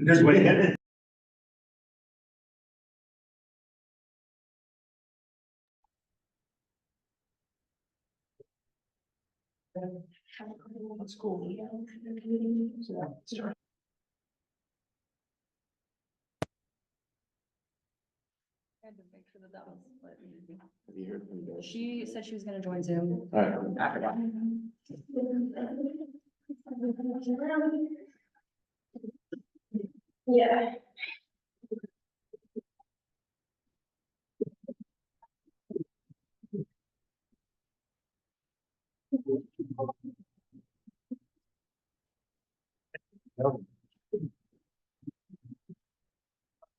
Just wait. That's cool. Had to make sure that was split. Have you heard from you guys? She said she was gonna join Zoom. All right. After that. Yeah.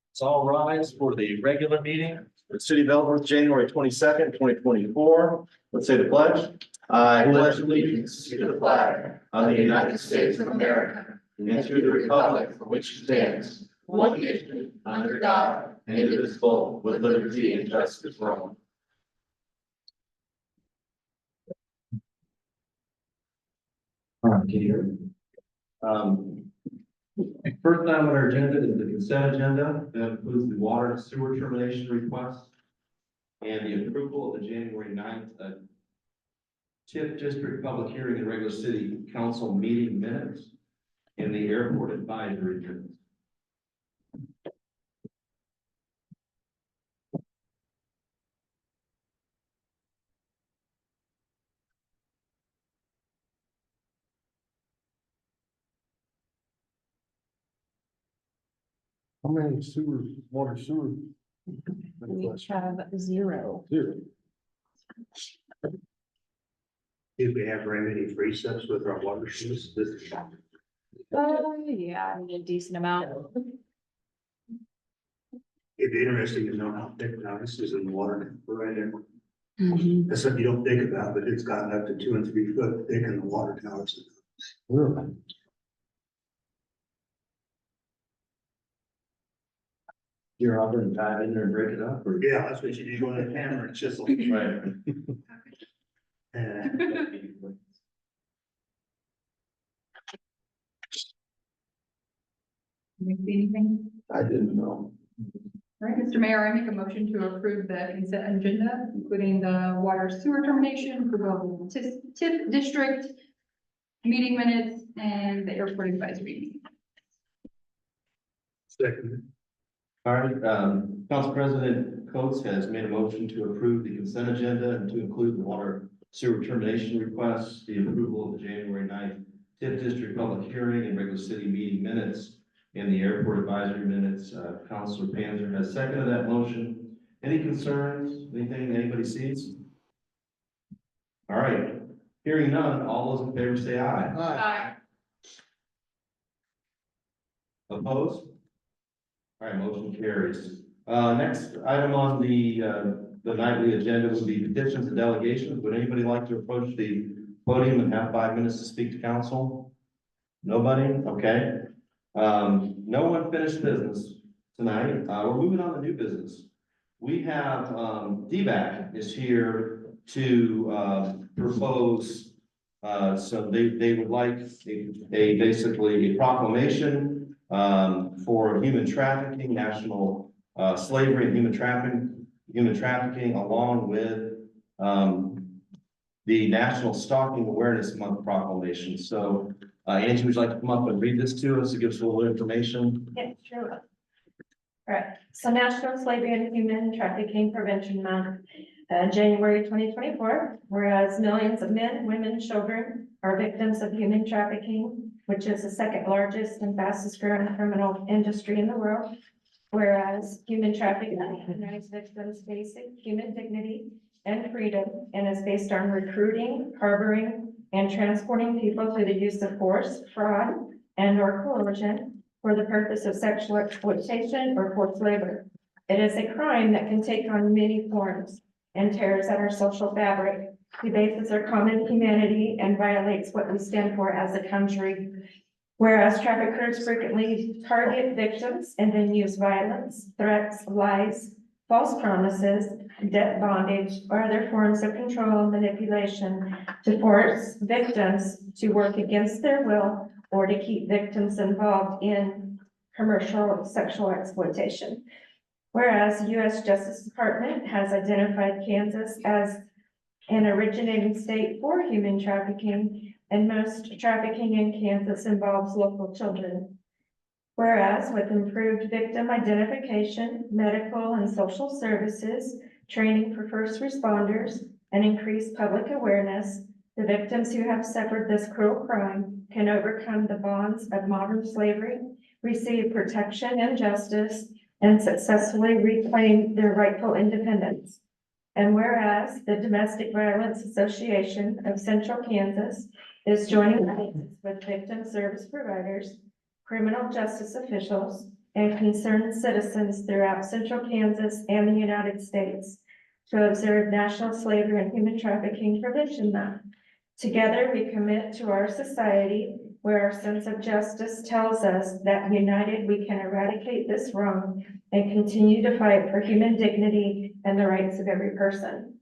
Let's all rise for the regular meeting for City of Ellsworth, January 22nd, 2024. Let's say the pledge. I pledge allegiance to the flag of the United States of America and to the republic for which it stands, one nation, under God, indivisible, with liberty and justice for all. All right, can you hear me? First item on our agenda is the consent agenda. That includes the water and sewer termination request and the approval of the January 9th TIF district public hearing and regular city council meeting minutes and the airport advisory minutes. How many water sewer? We have 0. Zero. Did we have very many free steps with our water shoes? Yeah, I mean, a decent amount. It'd be interesting to know how thick now this is in the water right there. Mhm. That's something you don't think about, but it's gotten up to 2 and 3 foot thick in the water towers. Really? You're out there and dive in there and break it up or? Yeah, that's what you do with a hammer and chisel. Right. You see anything? I didn't know. All right, Mr. Mayor, I make a motion to approve the consent agenda, including the water sewer termination, approval of TIF district, meeting minutes, and the airport advisory meeting. Second, All right, Council President Coates has made a motion to approve the consent agenda and to include the water sewer termination requests, the approval of the January 9th TIF district public hearing and regular city meeting minutes, and the airport advisory minutes. Councilor Panzer has seconded that motion. Any concerns, anything anybody sees? All right, hearing none, all those in favor say aye. Aye. Opposed? All right, motion carries. Next item on the nightly agenda would be petitions and delegations. Would anybody like to approach the podium and have 5 minutes to speak to council? Nobody? Okay. No one finished business tonight. We're moving on to new business. We have, DBAC is here to, propose, so they would like basically a proclamation, for human trafficking, national, slavery and human trafficking, along with, the National Stalking Awareness Month proclamation. So, Angie, would you like to come up and read this to us to give us a little information? Yeah, sure. All right, so National Slavery and Human Trafficking Prevention Month, January 2024, whereas millions of men, women, and children are victims of human trafficking, which is the second largest and fastest growing criminal industry in the world. Whereas human trafficking denies victims basic human dignity and freedom and is based on recruiting, harboring, and transporting people through the use of force, fraud, and or coercion for the purpose of sexual exploitation or forced labor. It is a crime that can take on many forms and tears at our social fabric, debases our common humanity, and violates what we stand for as a country. Whereas traffickers frequently target victims and then use violence, threats, lies, false promises, debt bondage, or other forms of control and manipulation to force victims to work against their will or to keep victims involved in commercial sexual exploitation. Whereas the U.S. Justice Department has identified Kansas as an originating state for human trafficking, and most trafficking in Kansas involves local children. Whereas with improved victim identification, medical and social services, training for first responders, and increased public awareness, the victims who have suffered this cruel crime can overcome the bonds of modern slavery, receive protection and justice, and successfully reclaim their rightful independence. And whereas the Domestic Violence Association of Central Kansas is joining hands with victim service providers, criminal justice officials, and concerned citizens throughout Central Kansas and the United States to observe National Slavery and Human Trafficking Prevention Month. Together, we commit to our society where our sense of justice tells us that united we can eradicate this wrong and continue to fight for human dignity and the rights of every person.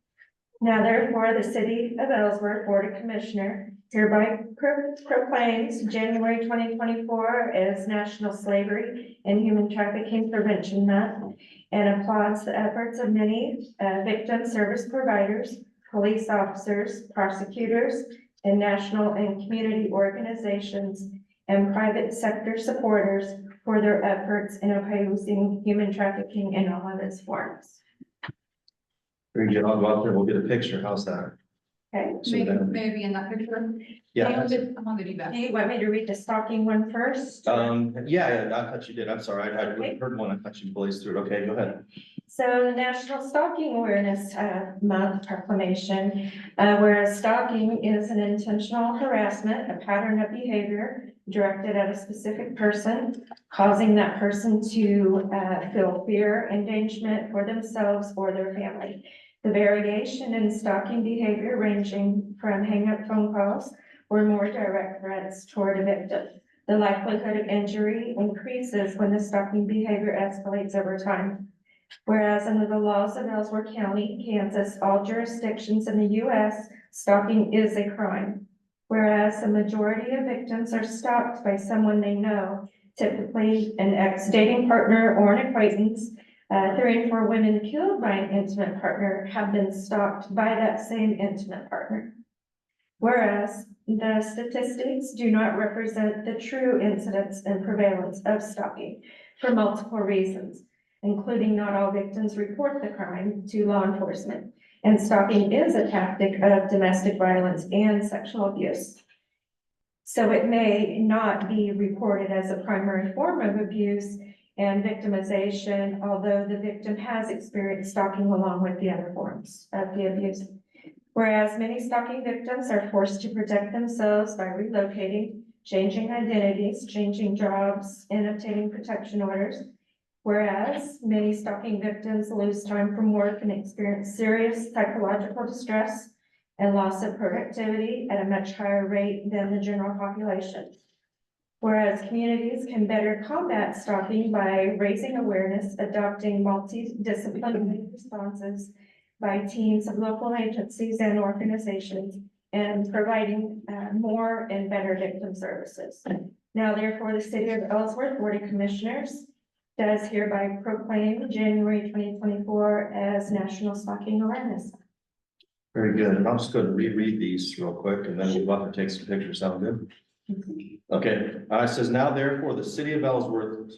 Now therefore, the City of Ellsworth Board of Commissioner hereby proclaims January 2024 as National Slavery and Human Trafficking Prevention Month and applauds the efforts of many victim service providers, police officers, prosecutors, and national and community organizations and private sector supporters for their efforts in opposing human trafficking in all of its forms. Very good. I'll go out there. We'll get a picture. How's that? Okay, So then- Maybe in that picture. Yeah. I'm on the do you want me to read the stalking one first? Yeah, I thought you did. I'm sorry. I heard one. I thought you blazed through it. Okay, go ahead. So the National Stalking Awareness Month proclamation, whereas stalking is an intentional harassment, a pattern of behavior directed at a specific person, causing that person to feel fear, endangerment for themselves or their family. The variation in stalking behavior ranging from hang-up phone calls or more direct threats toward a victim. The likelihood of injury increases when the stalking behavior escalates over time. Whereas under the laws of Ellsworth County, Kansas, all jurisdictions in the U.S., stalking is a crime. Whereas a majority of victims are stalked by someone they know, typically an ex-dating partner or an acquaintance. 3 in 4 women killed by an intimate partner have been stalked by that same intimate partner. Whereas the statistics do not represent the true incidence and prevalence of stalking for multiple reasons, including not all victims report the crime to law enforcement, and stalking is a tactic of domestic violence and sexual abuse. So it may not be reported as a primary form of abuse and victimization, although the victim has experienced stalking along with the other forms of the abuse. Whereas many stalking victims are forced to protect themselves by relocating, changing identities, changing jobs, and obtaining protection orders. Whereas many stalking victims lose time from work and experience serious psychological distress and loss of productivity at a much higher rate than the general population. Whereas communities can better combat stalking by raising awareness, adopting multidisciplinary responses by teams of local agencies and organizations, and providing more and better victim services. Now, therefore, the City of Ellsworth Board of Commissioners does hereby proclaim January 2024 as National Stalking Awareness. Very good. And I'm just going to reread these real quick and then we'll go up and take some pictures. Sound good? Okay, it says now therefore the City of Ellsworth,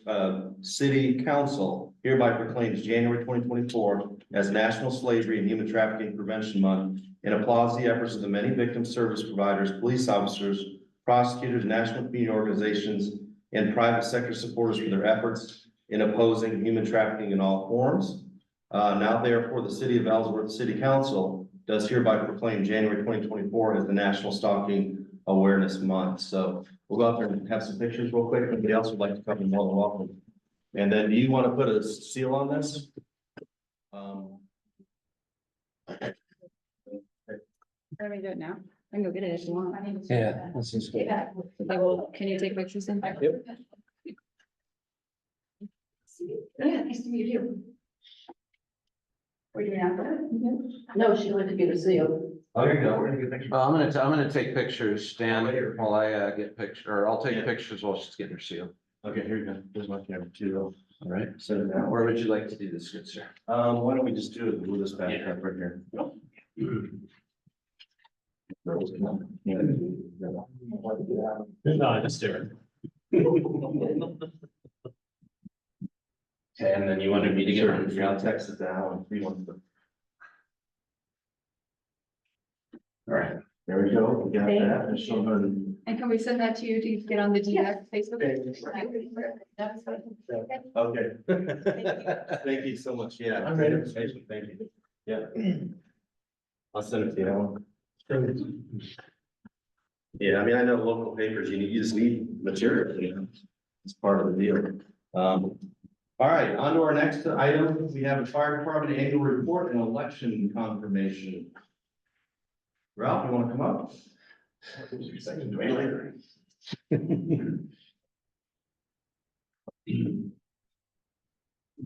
City Council hereby proclaims January 2024 as National Slavery and Human Trafficking Prevention Month and applauds the efforts of the many victim service providers, police officers, prosecutors, national community organizations, and private sector supporters for their efforts in opposing human trafficking in all forms. Now therefore the City of Ellsworth City Council does hereby proclaim January 2024 as the National Stalking Awareness Month. So we'll go out there and have some pictures real quick. If anybody else would like to come, more than welcome. And then do you want to put a seal on this? Let me do it now. I can go get it if you want. Yeah, this is good. Okay, well, can you take pictures then? Yep. Yeah, nice to meet you. We're doing after? No, she went to get a seal. Oh, there you go. We're gonna get pictures. I'm gonna take pictures, stand while I get picture, or I'll take pictures while she's getting her seal. Okay, here you go. Here's my camera too. All right. So now, where would you like to do this, good sir? Why don't we just do it, move this back up right here. No, just do it. Okay, and then you wanted me to get Sure, on. yeah, I'll text it down. If you want to. All right. There we go. We got Thank that. It's showing- And can we send that to you to get on the DX Facebook? Okay. Thank you so much. Yeah. I'm ready. Thank you. Yeah. I'll send it to you. Yeah, I mean, I know local papers, you just need material, you know, it's part of the deal. All right, on to our next item, we have a fire department annual report and election confirmation. Ralph, you wanna come up?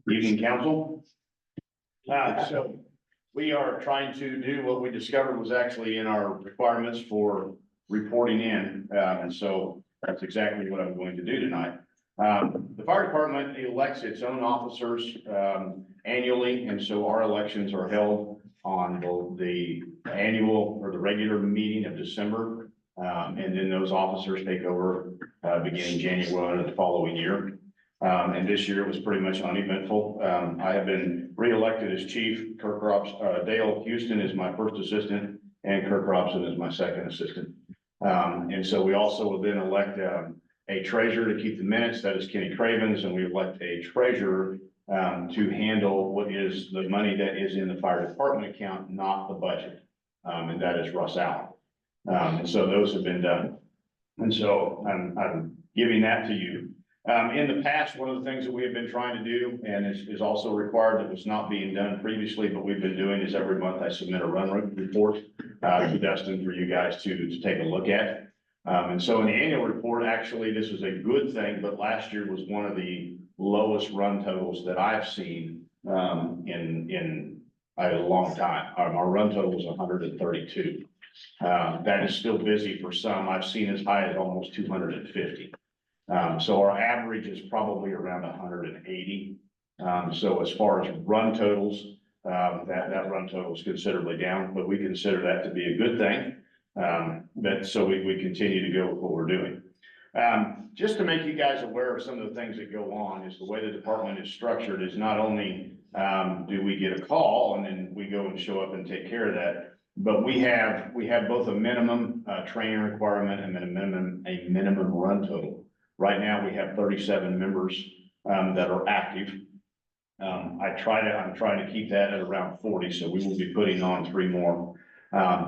Evening, council. So we are trying to do what we discovered was actually in our requirements for reporting in. And so that's exactly what I'm going to do tonight. The fire department elects its own officers annually, and so our elections are held on both the annual or the regular meeting of December. And then those officers take over beginning January of the following year. And this year was pretty much uneventful. I have been reelected as chief. Kirk Dale Houston is my first assistant, and Kirk Robson is my second assistant. And so we also will then elect a treasurer to keep the minutes, that is Kenny Cravens, and we elect a treasurer to handle what is the money that is in the fire department account, not the budget. And that is Russ Allen. And so those have been done. And so I'm giving that to you. In the past, one of the things that we have been trying to do, and is also required that was not being done previously, but we've been doing, is every month I submit a run report to Dustin for you guys to take a look at. And so in the annual report, actually, this was a good thing, but last year was one of the lowest run totals that I've seen in a long time. Our run total was 132. That is still busy for some. I've seen as high as almost 250. So our average is probably around 180. So as far as run totals, that run total is considerably down, but we consider that to be a good thing. So we continue to go with what we're doing. Just to make you guys aware of some of the things that go on is the way the department is structured is not only do we get a call and then we go and show up and take care of that, but we have both a minimum training requirement and a minimum run total. Right now, we have 37 members that are active. I'm trying to keep that at around 40, so we will be putting on 3 more.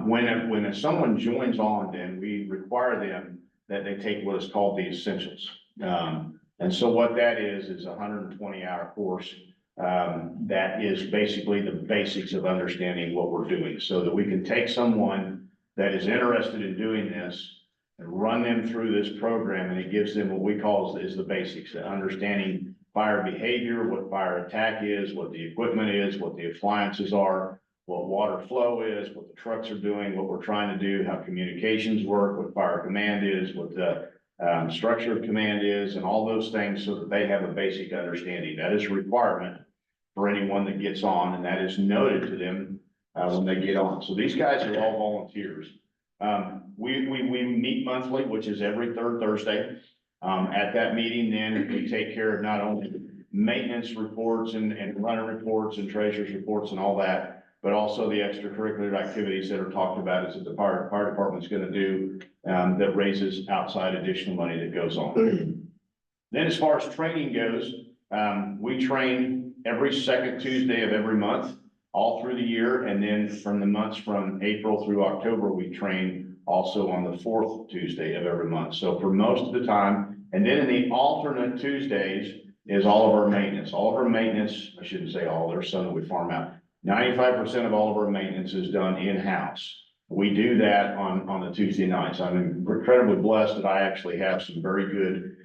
When someone joins on, then we require them that they take what is called the essentials. And so what that is a 120-hour course that is basically the basics of understanding what we're doing, so that we can take someone that is interested in doing this and run them through this program, and it gives them what we call is the basics, the understanding fire behavior, what fire attack is, what the equipment is, what the appliances are, what water flow is, what the trucks are doing, what we're trying to do, how communications work, what fire command is, what the structure of command is, and all those things, so that they have a basic understanding. That is a requirement for anyone that gets on, and that is noted to them when they get on. So these guys are all volunteers. We meet monthly, which is every third Thursday. At that meeting, then we take care of not only maintenance reports and runner reports and treasurer's reports and all that, but also the extracurricular activities that are talked about as the fire department's going to do that raises outside additional money that goes on. Then as far as training goes, we train every second Tuesday of every month, all through the year. And then from the months from April through October, we train also on the 4th Tuesday of every month. So for most of the time, and then in the alternate Tuesdays is all of our maintenance. All of our maintenance, I shouldn't say all, there's some that we farm out. 95% of all of our maintenance is done in-house. We do that on the Tuesday nights. I'm incredibly blessed that I actually have some very good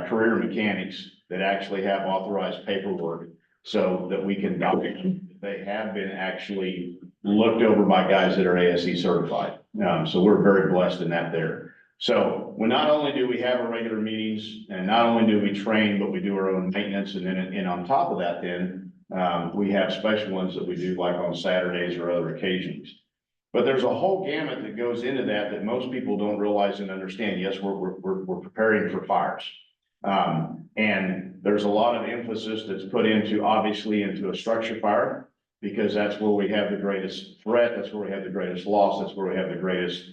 career mechanics that actually have authorized paperwork so that we can document. They have been actually looked over by guys that are ASE certified. So we're very blessed in that there. So, well, not only do we have our regular meetings, and not only do we train, but we do our own maintenance, and then, and on top of that, then, we have special ones that we do like on Saturdays or other occasions. But there's a whole gamut that goes into that most people don't realize and understand. Yes, we're preparing for fires. And there's a lot of emphasis that's put into, obviously, into a structure fire, because that's where we have the greatest threat, that's where we have the greatest loss, that's where we have the greatest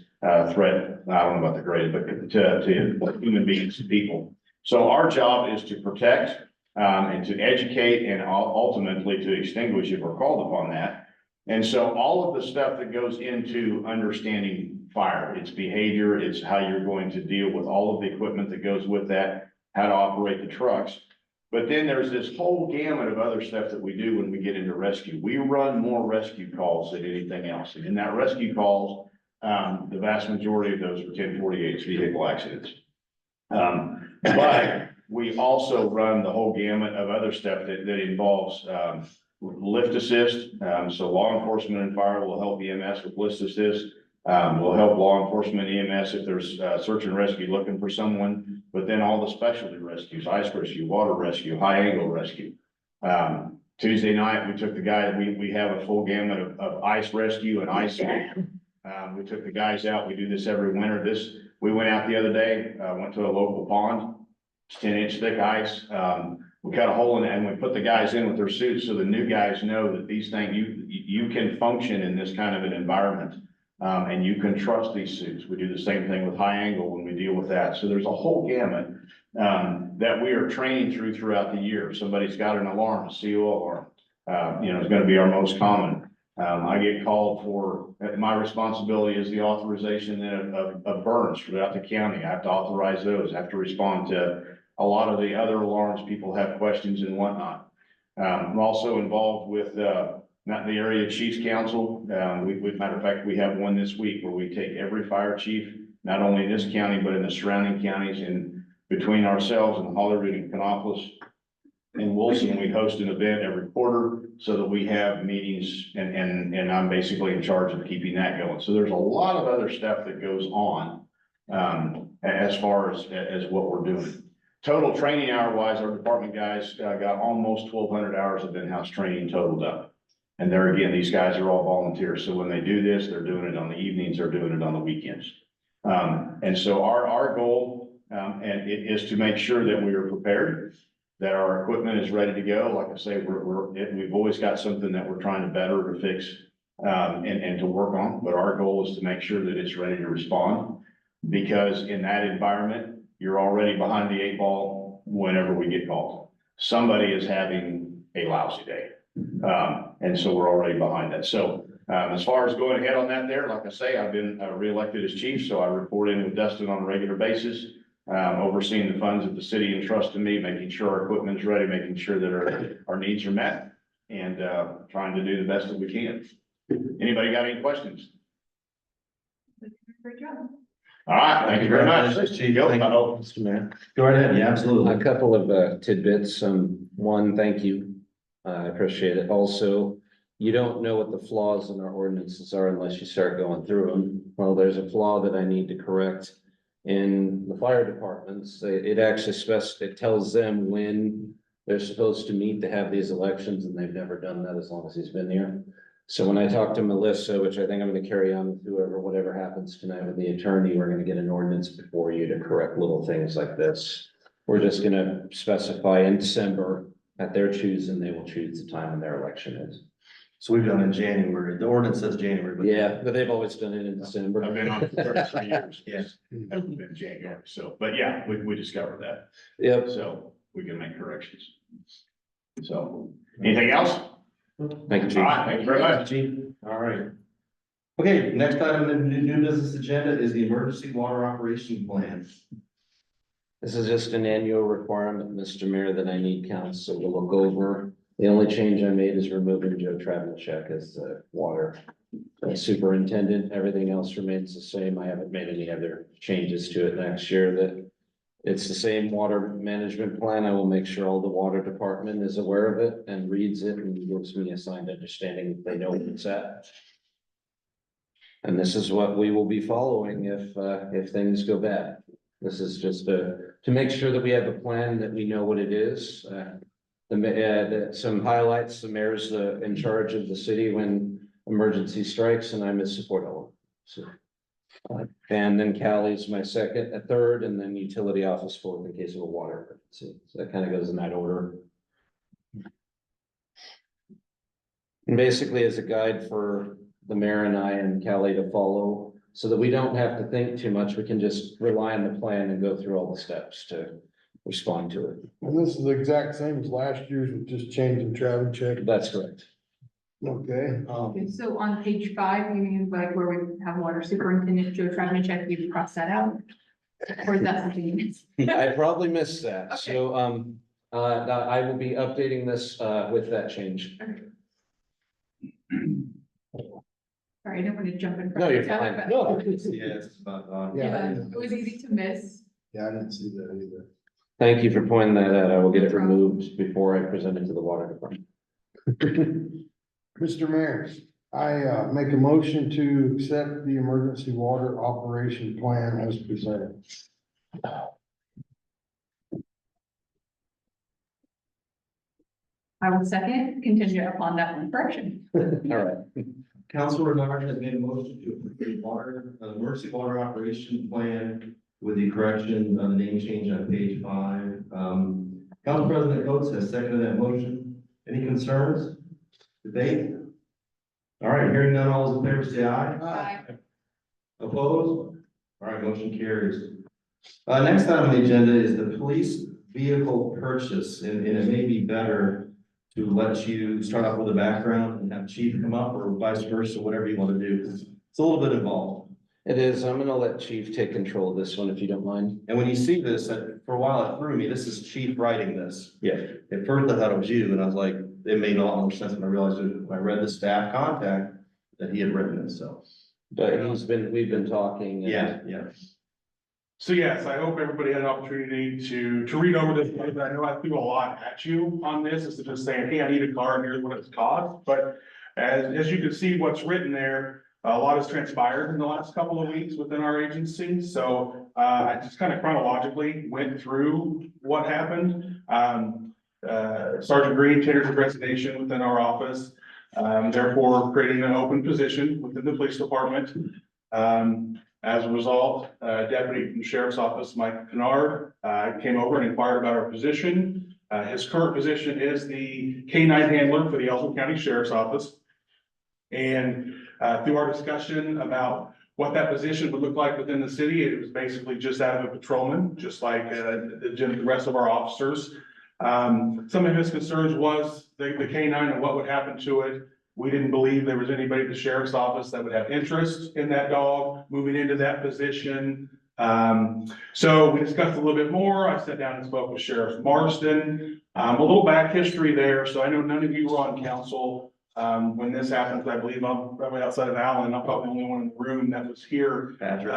threat. I don't know about the greatest, but to human beings, to people. So our job is to protect and to educate and ultimately to extinguish if we're called upon that. And so all of the stuff that goes into understanding fire, its behavior, it's how you're going to deal with all of the equipment that goes with that, how to operate the trucks. But then there's this whole gamut of other stuff that we do when we get into rescue. We run more rescue calls than anything else. And in that rescue calls, the vast majority of those are 1048 vehicle accidents. But we also run the whole gamut of other stuff that involves, lift assist. So law enforcement and fire will help EMS with lift assist. Will help law enforcement EMS if there's search and rescue looking for someone, but then all the specialty rescues, ice rescue, water rescue, high angle rescue. Tuesday night, we took the guy, we have a full gamut of ice rescue and ice. We took the guys out. We do this every winter. We went out the other day, went to a local pond. It's 10-inch thick ice. We cut a hole in it and we put the guys in with their suits so the new guys know that these things, you can function in this kind of an environment. And you can trust these suits. We do the same thing with high angle when we deal with that. So there's a whole gamut that we are training throughout the year. Somebody's got an alarm, a CO alarm, is going to be our most common. I get called for, my responsibility is the authorization of burns throughout the county. I have to authorize those. I have to respond to a lot of the other alarms. People have questions and whatnot. I'm also involved with, not the area chiefs council. Matter of fact, we have one this week where we take every fire chief, not only in this county, but in the surrounding counties, and between ourselves and Holyrood and Kannapolis and Wilson, we host an event every quarter so that we have meetings, and I'm basically in charge of keeping that going. So there's a lot of other stuff that goes on as far as what we're doing. Total training hour wise, our department guys got almost 1,200 hours of in-house training totaled up. And there again, these guys are all volunteers. So when they do this, they're doing it on the evenings, they're doing it on the weekends. And so our goal and it is to make sure that we are prepared, that our equipment is ready to go. Like I say, we've always got something that we're trying to better or fix and to work on. But our goal is to make sure that it's ready to respond, because in that environment, you're already behind the 8 ball whenever we get called. Somebody is having a lousy day. And so we're already behind that. So as far as going ahead on that there, like I say, I've been reelected as chief, so I report in with Dustin on a regular basis, overseeing the funds that the city entrusts to me, making sure our equipment's ready, making sure that our needs are met, and trying to do the best that we can. Anybody got any questions? Great job. All right, thank you very much. Congratulations, Chief. Go, Thank you. uh-oh. Mr. Mayor. Go right ahead. Yeah, absolutely. A couple of tidbits. One, thank you. I appreciate it. Also, you don't know what the flaws in our ordinances are unless you start going through them. Well, there's a flaw that I need to correct in the fire departments. It actually it tells them when they're supposed to meet to have these elections, and they've never done that as long as he's been here. So when I talk to Melissa, which I think I'm going to carry on with whatever happens tonight with the attorney, we're going to get an ordinance before you to correct little things like this. We're just going to specify in December at their choosing, they will choose the time when their election is. So we've done in January. The ordinance says January, but. Yeah, but they've always done it in December. I've been on for 33 years. Yes. Hasn't been January, so, but yeah, we discovered that, Yep. so we can make corrections. So, anything else? Thank you, All Chief. right, thank you very much. Chief. All right. Okay, next item in the new business agenda is the emergency water operation plan. This is just an annual requirement, Mr. Mayor, that I need council to look over. The only change I made is removing Joe Travelcheck as the water superintendent. Everything else remains the same. I haven't made any other changes to it next year. That it's the same water management plan. I will make sure all the water department is aware of it and reads it and gives me a signed understanding that they know what it's at. And this is what we will be following if things go bad. This is just to make sure that we have a plan, that we know what it is. Some highlights, the mayor's in charge of the city when emergency strikes, and I'm his support element. So, and then Callie's my third, and then utility office fourth in case of a water emergency. So that kind of goes in that order. And basically as a guide for the mayor and I and Callie to follow, so that we don't have to think too much. We can just rely on the plan and go through all the steps to respond to it. And this is the exact same as last year's, with just changing traffic check. That's correct. Okay, Okay, so on page 5, you mean like where we have water superintendent Joe Trafficant, we cross that out? Or is that something you missed? I probably missed that. Okay. So, I will be updating this, with that change. Sorry, I didn't want to jump in front. No, of you're each other, fine. but- no, Yeah, it's about, Yeah. It was easy to miss. yeah, I didn't see that either. Thank you for pointing that out. I will get it No problem. removed before I present it to the water department. Mr. Mayor, I make a motion to accept the emergency water operation plan as presented. I will second, contingent upon that one correction. All right. Councilor Bernard has made a motion to approve the water, emergency water operation plan with the correction of the name change on page 5. Council President Coates has seconded that motion. Any concerns? Debate? All right, hearing none, all those in favor say aye. Aye. Opposed? All right, motion carries. Next item on the agenda is the police vehicle purchase, and it may be better to let you start off with a background and have chief come up, or vice versa, whatever you want to do. It's a little bit involved. It is. I'm gonna let Chief take control of this one if you don't mind. And when you see this, for a while it threw me, this is chief writing this. Yeah. At first I thought it was you, and I was like, it made a lot more sense when I realized it, when I read the staff contact that he had written it, so. But we've been talking. and- Yeah. So yes, I hope everybody had an opportunity to read over this, but I know I threw a lot at you on this, instead of just saying, hey, I need a car and here's what it's cost. But as you can see, what's written there, a lot has transpired in the last couple of weeks within our agency. So I just kind of chronologically went through what happened. Sergeant Green tendered his resignation within our office, therefore creating an open position within the police department. As a result, Deputy from the Sheriff's Office, Mike Kennard, came over and inquired about our position. His current position is the K-9 handler for the Ellsworth County Sheriff's Office. And through our discussion about what that position would look like within the city, it was basically just that of a patrolman, just like the rest of our officers. Some of his concerns was the K-9 and what would happen to it. We didn't believe there was anybody at the sheriff's office that would have interest in that dog moving into that position. So we discussed a little bit more. I sat down and spoke with Sheriff Marston. A little back history there. So I know none of you were on council when this happened. I believe I'm probably outside of Allen. I'm probably the only one in the room that was here. Patrick.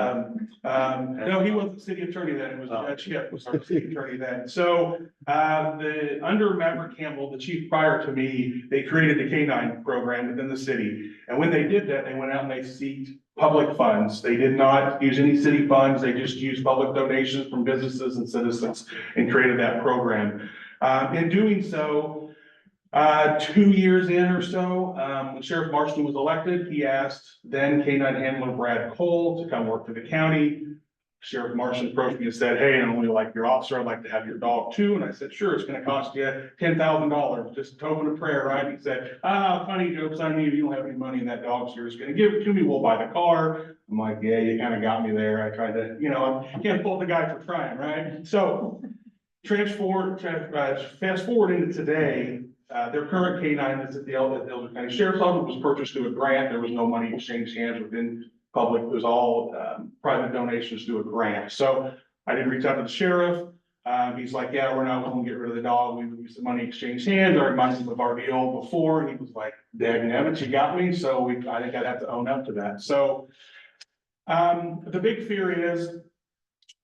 No, he wasn't city attorney then. It was Judge Hip was our city attorney then. So under Maverick Campbell, the chief prior to me, they created the K-9 program within the city. And when they did that, they went out and they sought public funds. They did not use any city funds. They just used public donations from businesses and citizens and created that program. In doing so, 2 years in or so, when Sheriff Marston was elected, he asked then K-9 handler Brad Cole to come work for the county. Sheriff Marston approached me and said, hey, I only like your officer, I'd like to have your dog too. And I said, sure, it's gonna cost you $10,000, just a token of prayer, right? He said, funny jokes on you, you don't have any money in that dog, so you're just gonna give it to me, we'll buy the car. I'm like, yeah, you kind of got me there. I tried to, I can't fault the guy for trying, right? So fast forward into today, their current K-9 is at the Ellsworth County Sheriff's Office, was purchased through a grant. There was no money exchanged hands within public. It was all private donations through a grant. So I did reach out to the sheriff. He's like, yeah, we're not willing to get rid of the dog. We would use the money exchange hands. I reminded him of our deal before. And he was like, dagnabbit, you got me. So I think I'd have to own up to that. So the big fear is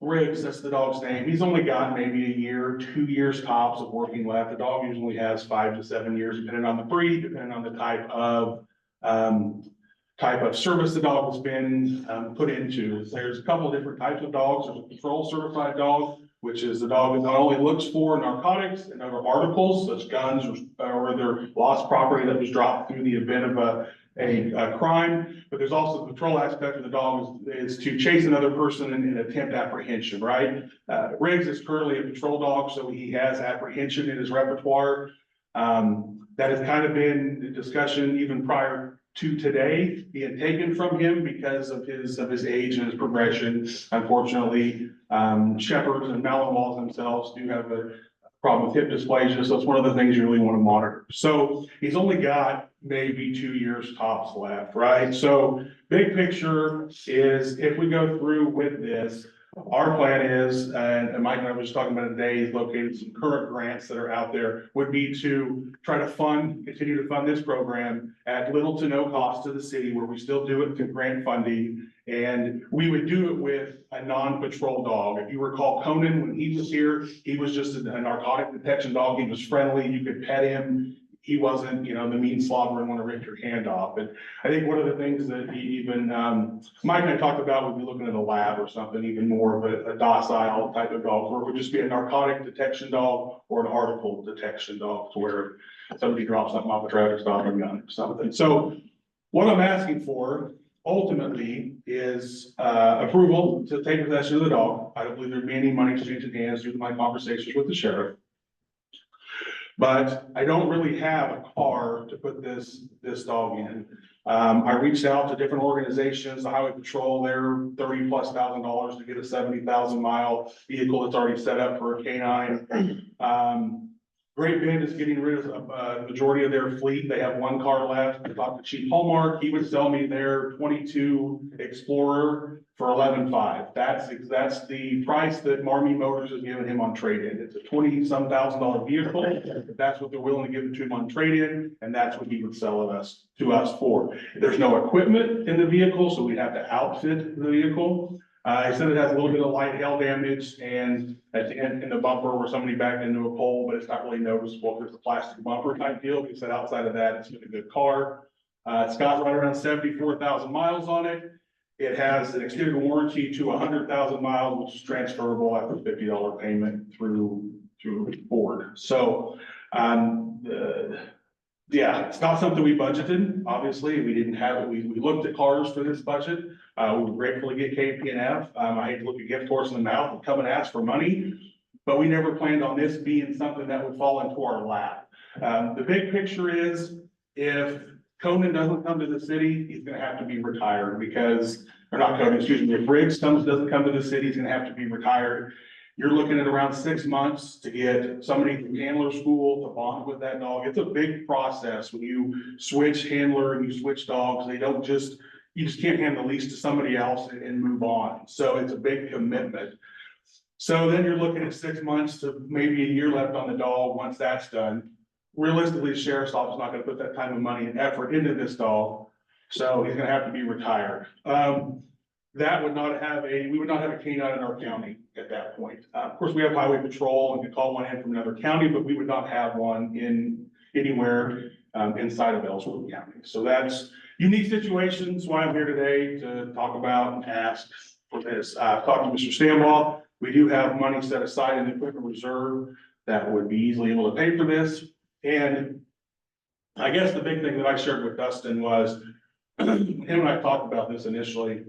Riggs, that's the dog's name. He's only got maybe a year, 2 years tops of working left. The dog usually has 5 to 7 years, depending on the breed, depending on the type type of service the dog has been, put into. There's a couple of different types of dogs. There's a patrol certified dog, which is the dog that not only looks for narcotics and other articles such guns or other lost property that was dropped through the event of a crime, but there's also the patrol aspect of the dog is to chase another person and attempt apprehension, right? Riggs is currently a patrol dog, so he has apprehension in his repertoire. That has kind of been the discussion even prior to today being taken from him because of his age and his progression. Unfortunately, shepherds and Malinois themselves do have a problem with hip dysplasia, so it's one of the things you really want to monitor. So he's only got maybe 2 years tops left, right? So big picture is if we go through with this, our plan is, and Mike and I were just talking about it today, he's located some current grants that are out there, would be to try to continue to fund this program at little to no cost to the city, where we still do it through grant funding. And we would do it with a non-patrol dog. If you recall Conan, when he was here, he was just a narcotic detection dog. He was friendly. You could pet him. He wasn't, the mean slobber and want to rip your hand off. And I think one of the things that he even, Mike and I talked about, would be looking at a lab or something, even more of a docile type of dog, where it would just be a narcotic detection dog or an article detection dog, to where somebody drops something off a traffic stop and gun or something. So what I'm asking for ultimately is approval to take possession of the dog. I don't believe there'd be any money exchanging hands due to my conversations with the sheriff. But I don't really have a car to put this dog in. I reached out to different organizations, the Highway Patrol, they're $30,000+ to get a 70,000 mile vehicle that's already set up for a canine. Great Bend is getting rid of a majority of their fleet. They have one car left. I talked to Chief Hallmark. He would sell me their 22 Explorer for $11,500. That's the price that Marmy Motors has given him on trade-in. It's a $20-some thousand vehicle. That's what they're willing to give it to him on trade-in, and that's what he would sell to us for. There's no equipment in the vehicle, so we'd have to outfit the vehicle. He said it has a little bit of light hail damage and at the end in the bumper where somebody backed into a pole, but it's not really noticeable because it's a plastic bumper type deal. He said outside of that, it's been a good car. It's got right around 74,000 miles on it. It has an extended warranty to 100,000 miles, which is transferable after $50 payment through Ford. So, yeah, it's not something we budgeted. Obviously, we didn't have it. We looked at cars for this budget. We would gratefully get KP&F. I hate to look a gift horse in the mouth and come and ask for money, but we never planned on this being something that would fall into our lap. The big picture is if Conan doesn't come to the city, he's gonna have to be retired because, or not Conan, excuse me, if Riggs doesn't come to the city, he's gonna have to be retired. You're looking at around 6 months to get somebody from handler school to bond with that dog. It's a big process when you switch handler and you switch dogs. You just can't hand the leash to somebody else and move on. So it's a big commitment. So then you're looking at 6 months to maybe a year left on the dog once that's done. Realistically, the sheriff's office is not gonna put that time and money and effort into this dog. So he's gonna have to be retired. We would not have a canine in our county at that point. Of course, we have highway patrol and could call one in from another county, but we would not have one anywhere inside of Ellsworth County. So that's unique situations, why I'm here today to talk about and ask for this. I've talked to Mr. Stambaugh. We do have money set aside in the equipment reserve that would be easily able to pay for this. And I guess the big thing that I shared with Dustin was, him and I talked about this initially.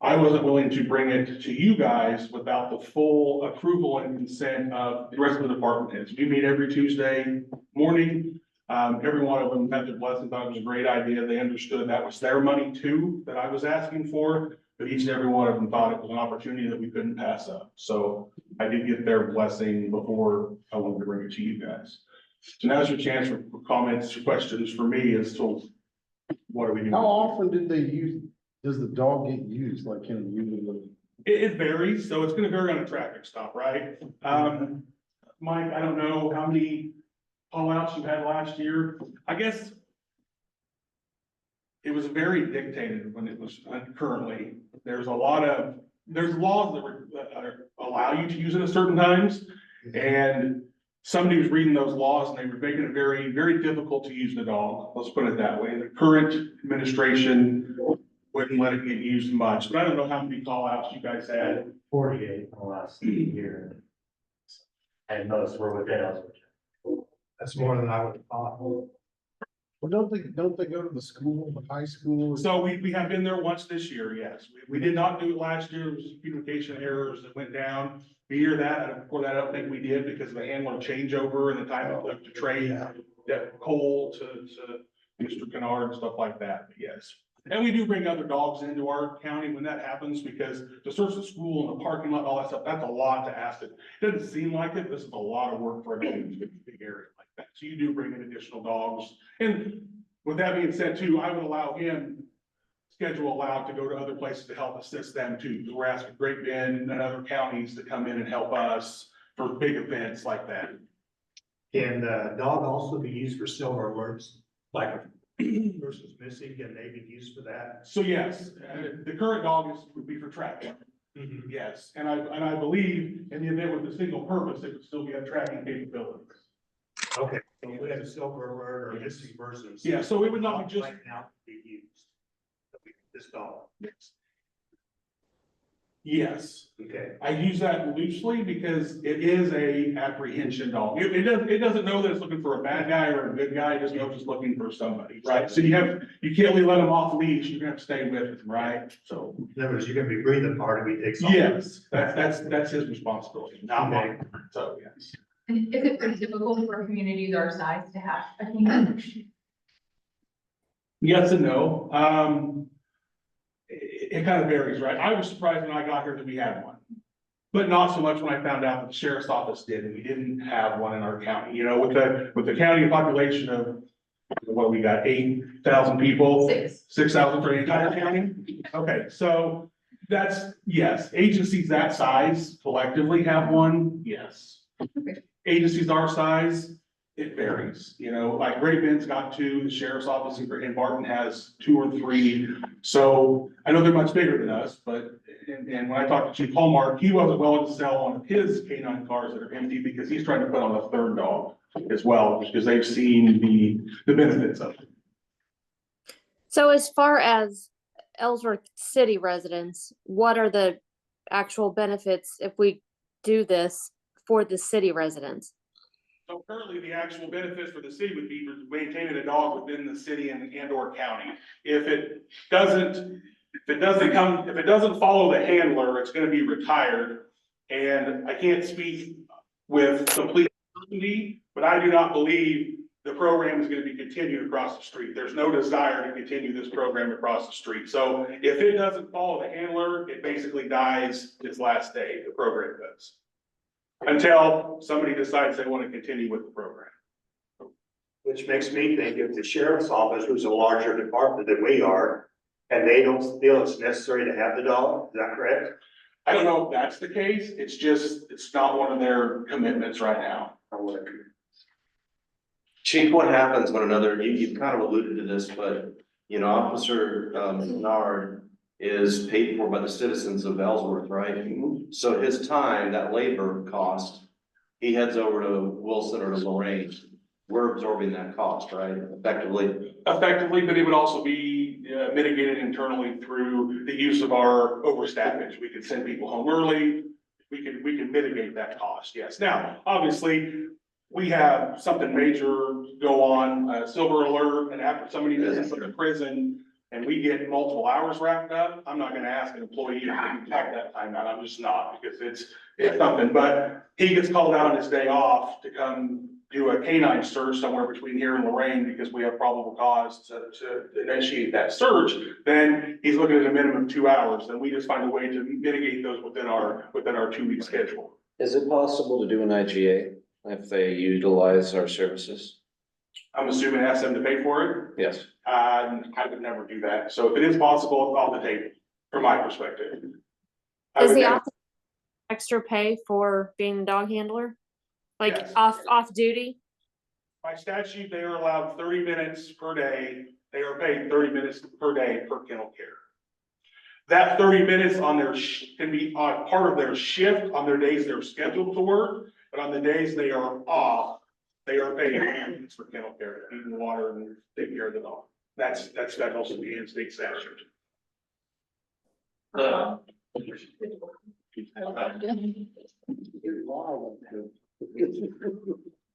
I wasn't willing to bring it to you guys without the full approval and consent of the rest of the department heads. We meet every Tuesday morning. Every one of them had their blessing, thought it was a great idea. They understood that was their money too, that I was asking for, but each and every one of them thought it was an opportunity that we couldn't pass up. So I did get their blessing before I wanted to bring it to you guys. So now's your chance for comments, questions for me as to what are we doing? How often does the dog get used? Like, can it usually? It varies, so it's gonna vary on a traffic stop, right? Mike, I don't know how many call-outs you had last year. I guess it was very dictated when it was currently. There's laws that allow you to use it at certain times. And somebody was reading those laws and they were making it very, very difficult to use the dog. Let's put it that way. The current administration wouldn't let it get used much, but I don't know how many call outs you guys had. 48 in the last year. And most were within us. That's more than I would have thought. Well, don't they go to the school, the high school? So we have been there once this year, yes. We did not do it last year. It was communication errors that went down. The year that, before that, I don't think we did because of the handler changeover and the time it took to train Cole to Mr. Kennard and stuff like that, but yes. And we do bring other dogs into our county when that happens, because to search the school and the parking lot, all that stuff, that's a lot to ask it. It doesn't seem like it, this is a lot of work for a big area like that. So you do bring in additional dogs. And with that being said too, I would allow him schedule allowed to go to other places to help assist them too. Because we're asking Great Bend and other counties to come in and help us for big events like that. Can the dog also be used for silver alerts? Like if a person's missing, can they be used for that? So yes, the current dog would be for tracking. Yes, and I believe in the event with a single purpose, it would still have tracking capabilities. Okay, so if we have a silver alert or a missing person. Yeah, so it would not be just- Right now, be used. This dog, Yes, okay. I use that loosely because it is a apprehension dog. It doesn't know that it's looking for a bad guy or a good guy, it just knows it's looking for somebody, right? So you can't really let him off leash, you're gonna have to stay with him, right? So, In other words, you're gonna be breathing hard if he takes off. yes, that's his responsibility, not mine, so, yes. And is it pretty typical for communities our size to have a canine? Yes and no. It kind of varies, right? I was surprised when I got here that we had one. But not so much when I found out that the sheriff's office did, and we didn't have one in our county, you know, with the county population of, what, we got 8,000 people? 6,000 for the entire county? Okay, so that's, yes, agencies that size collectively have one, yes. Agencies our size, it varies, you know, like Great Bend's got 2, the sheriff's office in Barton has 2 or 3. So I know they're much bigger than us, but, and when I talked to Chief Hallmark, he wasn't willing to sell one of his canine cars that are empty because he's trying to put on a 3rd dog as well, because they've seen the benefits of it. So as far as Ellsworth City residents, what are the actual benefits if we do this for the city residents? So currently, the actual benefits for the city would be maintaining a dog within the city and or county. If it doesn't follow the handler, it's gonna be retired. And I can't speak with complete certainty, but I do not believe the program is gonna be continued across the street. There's no desire to continue this program across the street. So if it doesn't follow the handler, it basically dies its last day, the program does. Until somebody decides they want to continue with the program. Which makes me think if the sheriff's office was a larger department than we are, and they don't feel it's necessary to have the dog, is that correct? I don't know if that's the case. It's just, it's not one of their commitments right now. Chief, what happens when you've kind of alluded to this, but, you know, Officer Kennard is paid for by the citizens of Ellsworth, right? So his time, that labor cost, he heads over to Wilson or to Lorraine. We're absorbing that cost, right? Effectively. Effectively, but it would also be mitigated internally through the use of our overstaffage. We could send people home early. We can mitigate that cost, yes. Now, obviously, we have something major go on, silver alert, and after somebody visits a prison, and we get multiple hours wrapped up, I'm not gonna ask an employee to pack that time out, I'm just not, because it's something, but he gets called out on his day off to come do a canine search somewhere between here and Lorraine, because we have probable cause to initiate that search, then he's looking at a minimum of 2 hours, and we just find a way to mitigate those within our 2-week schedule. Is it possible to do an IGA if they utilize our services? I'm assuming ask them to pay for it. Yes. I would never do that. So if it is possible, it's on the table, from my perspective. I Does would the never- officer extra pay for being a dog handler? Like Yes. off duty? By statute, they are allowed 30 minutes per day. They are paid 30 minutes per day per kennel care. That 30 minutes on their can be part of their shift on their days they're scheduled to work. But on the days they are off, they are paying ambulance for kennel care, to feed the water and take care of the dog. That's federal and state statute. They're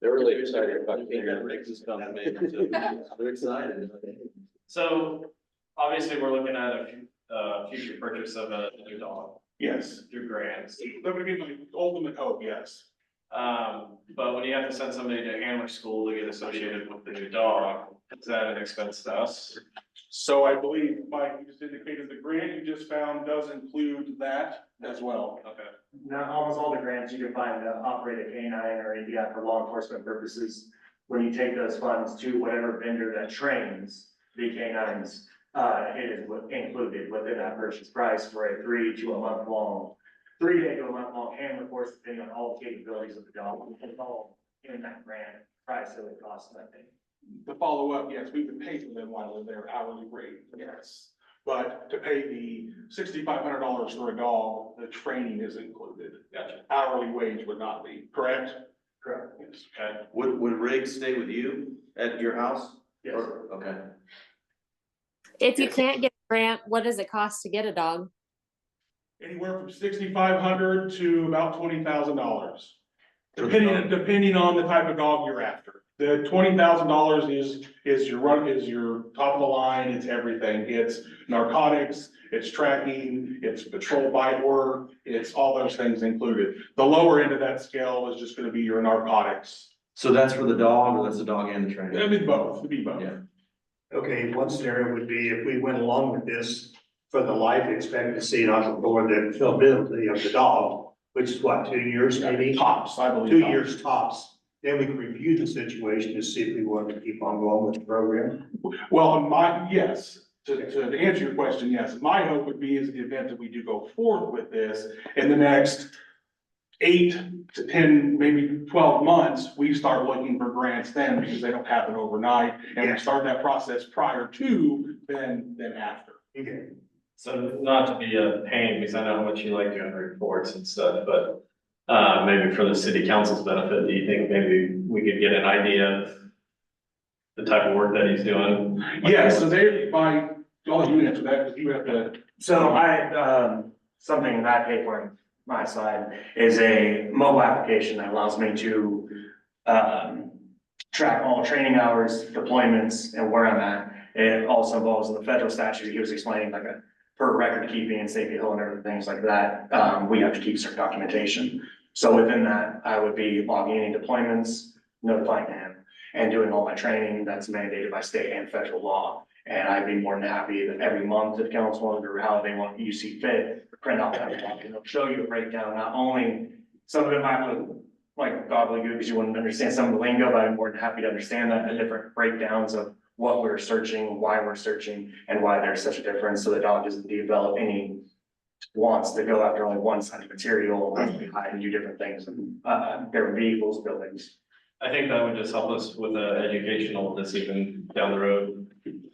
really excited about being there. Rick's is coming, man, so they're excited. So obviously, we're looking at a future purchase of a new dog Yes, through grants. that would be my ultimate hope, yes. But when you have to send somebody to Handler School to get associated with the new dog, is that an expense to us? So I believe, Mike, you just indicated the grant you just found does include that as well. Okay. Now, almost all the grants you can find to operate a canine or ADI for law enforcement purposes, when you take those funds to whatever vendor that trains the canines, it is included within that purchase price for a 3 to a month long, 3 day to a month long handler course, depending on all the capabilities of the dog. It's all in that grant price, so it costs nothing. The follow-up, yes, we would pay for them while they're there, hourly rate, yes. But to pay the $6,500 for a dog, the training is included. Gotcha. Hourly wage would not be, correct? Correct. Yes. Okay. Would Riggs stay with you at your house? Yes. Or- Okay. If you can't get a grant, what does it cost to get a dog? Anywhere from $6,500 to about $20,000. For the dog. Depending on the type of dog you're after. The $20,000 is your top of the line, it's everything. It's narcotics, it's tracking, it's patrol bite work, it's all those things included. The lower end of that scale is just gonna be your narcotics. So that's for the dog, or that's the dog and the trainer? It'd be both, it'd be both. Yeah. Okay, one scenario would be if we went along with this for the life expectancy and also for the availability of the dog, which is what, 2 years maybe? Tops, I believe. 2 years tops. Then we can review the situation to see if we want to keep on going with the program. Well, yes, to answer your question, yes, my hope would be is the event that we do go forward with this in the next 8 to 10, maybe 12 months, we start looking for grants then because they don't happen overnight. And Yeah. we start that process prior to than after. Okay. So not to be a pain, because I know how much you like doing reports and stuff, but maybe for the city council's benefit, do you think maybe we could get an idea of the type of work that he's doing? Yeah, so they, I'll let you answer that because you have to. So something that I pay for on my side is a mobile application that allows me to track all training hours, deployments, and where I'm at. It also involves in the federal statute, he was explaining like for record keeping and safety hill and other things like that, we have to keep certain documentation. So within that, I would be logging any deployments, notifying him, and doing all my training that's mandated by state and federal law. And I'd be more than happy that every month if council or how they want you see fit, print out that document, it'll show you a breakdown, not only, some of it might look like gobbledygook because you wouldn't understand some of the lingo, but I'm more than happy to understand that, the different breakdowns of what we're searching, why we're searching, and why there's such a difference, so the dog doesn't develop any wants to go after only one side of material, hide and do different things, and different vehicles, buildings. I think that would just help us with the educationalness even down the road.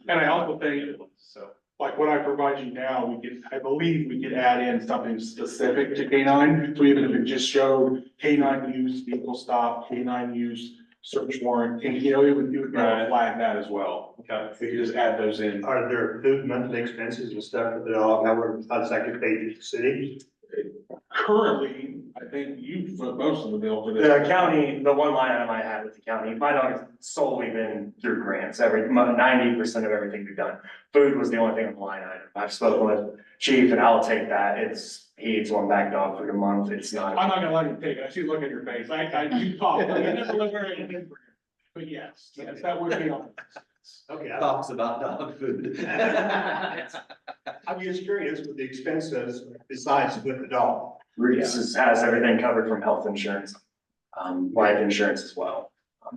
And I also think, So, like what I provide you now, I believe we could add in something specific to K9. So even if it just showed K9 use, vehicle stop, K9 use, search warrant, and it would be able to flag that as well. okay. We could just add those in. Are there food monthly expenses and stuff for the dog? How does that get paid to the city? Currently, I think you foot most of the bill for this. The county, the one line item I had with the county, my dog has solely been through grants, 90% of everything we've done. Food was the only thing on the line item. I've spoken with chief and I'll take that. He eats one bag dog food a month. It's not. I'm not gonna let you take it. I see the look in your face. You talk. I never look where it is. But yes, that would be on. Okay. Talks about dog food. I'm just curious with the expenses besides with the dog. Reese has everything covered from health insurance, life insurance as well.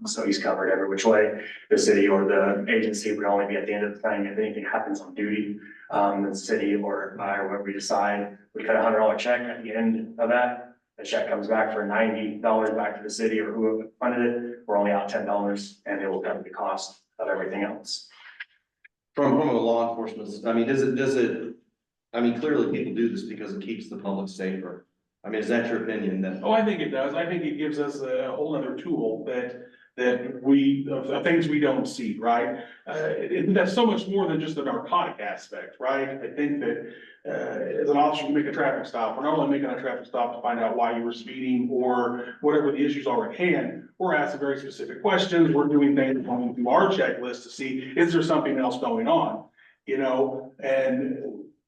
So he's covered every which way. The city or the agency would only be at the end of the thing if anything happens on duty. The city or I or whoever we decide, we cut $100 check at the end of that. The check comes back for $90 back to the city or whoever funded it. We're only out $10 and it will cover the cost of everything else. From a law enforcement, I mean, does it, I mean, clearly people do this because it keeps the public safer. I mean, is that your opinion that? Oh, I think it does. I think it gives us a whole other tool that we, of things we don't see, right? That's so much more than just the narcotic aspect, right? I think that, as an officer, you make a traffic stop, we're not only making a traffic stop to find out why you were speeding or whatever the issues are at hand. We're asking very specific questions. We're doing things going through our checklist to see, is there something else going on? You know, and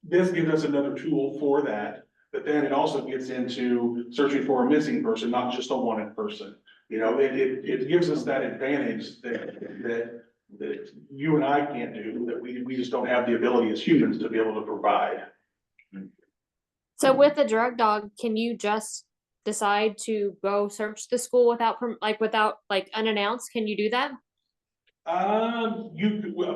this gives us another tool for that. But then it also gets into searching for a missing person, not just a wanted person. You know, it gives us that advantage that you and I can't do, that we just don't have the ability as humans to be able to provide. So with the drug dog, can you just decide to go search the school without unannounced? Can you do that? A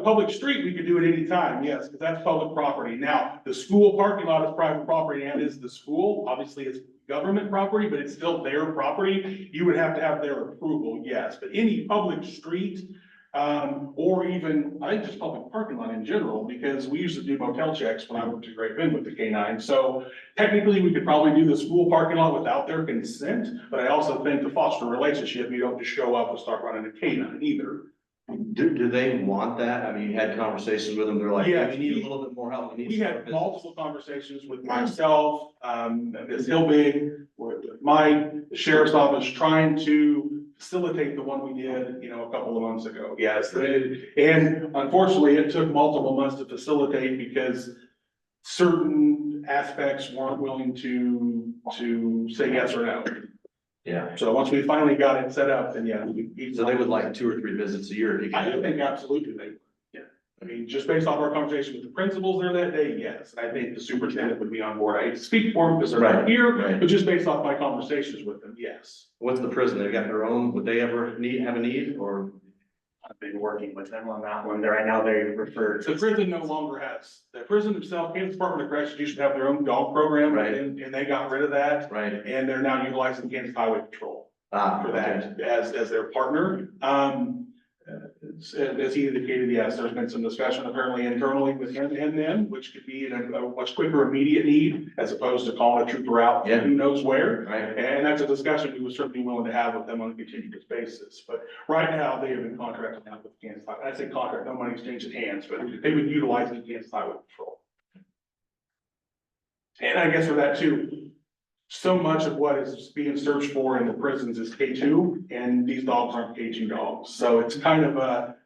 public street, we could do it anytime, yes, because that's public property. Now, the school parking lot is private property and is the school. Obviously, it's government property, but it's still their property. You would have to have their approval, yes. But any public street, or even, I think just public parking lot in general, because we used to do motel checks when I worked at Great Bend with the K-9. So technically, we could probably do the school parking lot without their consent, but I also think to foster a relationship, you don't just show up and start running a K-9 either. Do they want that? I mean, you had conversations with them, they're like, Yeah, we need a little bit more help. We had multiple conversations with myself, Ms. Hilbig, with Mike, the sheriff's office, trying to facilitate the one we did, you know, a couple of months ago. Yes, and unfortunately, it took multiple months to facilitate because certain aspects weren't willing to say yes or no. Yeah, So once we finally got it set up, then yeah. so they would like 2 or 3 visits a year if you I can. think absolutely they would, yeah. I mean, just based off our conversation with the principals there that day, yes, and I think the superintendent would be on board. I hate to speak for them because they're not Right, here, right. but just based off my conversations with them, yes. What's the prison? They've got their own, would they ever have a need or? I've been working with them on that one. Right now, they refer The to. prison no longer has, the prison themselves, Kansas Department of Corrections used to have their own dog program, Right. and they got rid of that. Right. And they're now utilizing Kansas Highway Patrol for Okay. that as their partner. As he indicated, yes, there's been some discussion apparently internally with him and them, which could be a much quicker immediate need as opposed to calling a trooper out, Yeah. who knows where. Right. And that's a discussion we would certainly be willing to have with them on a continuous basis. But right now, they have been contracted out with Kansas Highway. I say contract, no money's changing hands, but they've been utilizing Kansas Highway Patrol. And I guess for that too, so much of what is being searched for in the prisons is K2, and these dogs aren't K2 dogs. So it's kind of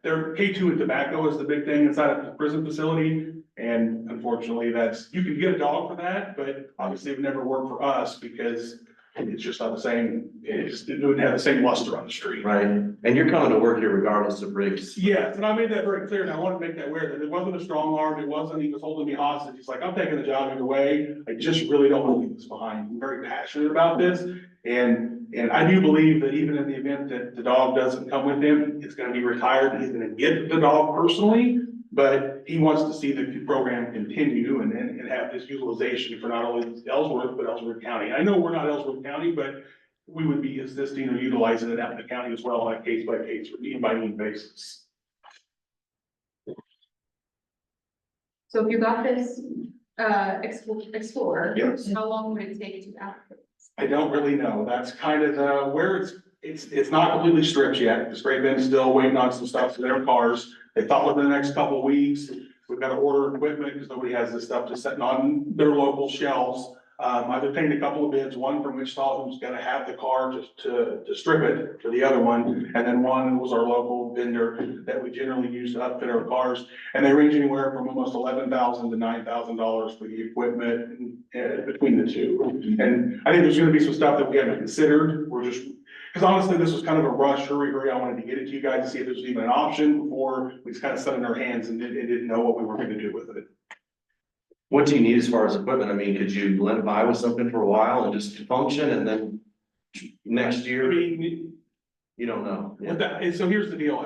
they're K2 and tobacco is the big thing inside of the prison facility. And unfortunately, you can get a dog for that, but obviously it would never work for us because it's just not the same, it wouldn't have the same luster on the street. Right. And you're coming to work here regardless of Briggs. Yes, and I made that very clear, and I want to make that clear, that it wasn't a strong arm, it wasn't, he was holding me hostage, he's like, I'm taking the job either way, I just really don't want to leave this behind, I'm very passionate about this, and I do believe that even in the event that the dog doesn't come with him, it's gonna be retired, and he's gonna get the dog personally, but he wants to see the program continue and have this utilization for not only Ellsworth, but Ellsworth County. I know we're not Ellsworth County, but we would be assisting or utilizing it out in the county as well on a case by case or need by need basis. So if you got this, Explorer. Yes. How long would it take to outfit? I don't really know. That's kind of where it's not completely stripped yet. Because Great Bend's still waiting on some stuff for their cars. They thought within the next couple of weeks, we've got to order equipment because nobody has this stuff just sitting on their local shelves. I've obtained a couple of bids, one from Wichita who's gonna have the car just to strip it for the other one. And then one was our local vendor that we generally use to outfit our cars. And they range anywhere from almost $11,000 to $9,000 for the equipment between the two. And I think there's gonna be some stuff that we haven't considered. Because honestly, this was kind of a rush, hurry. I wanted to get it to you guys to see if there's even an option before we just kind of sat in our hands and didn't know what we were gonna do with it. What do you need as far as equipment? I mean, could you let it buy with something for a while and just function and then next I year, mean, you don't know? with that, and so here's the deal,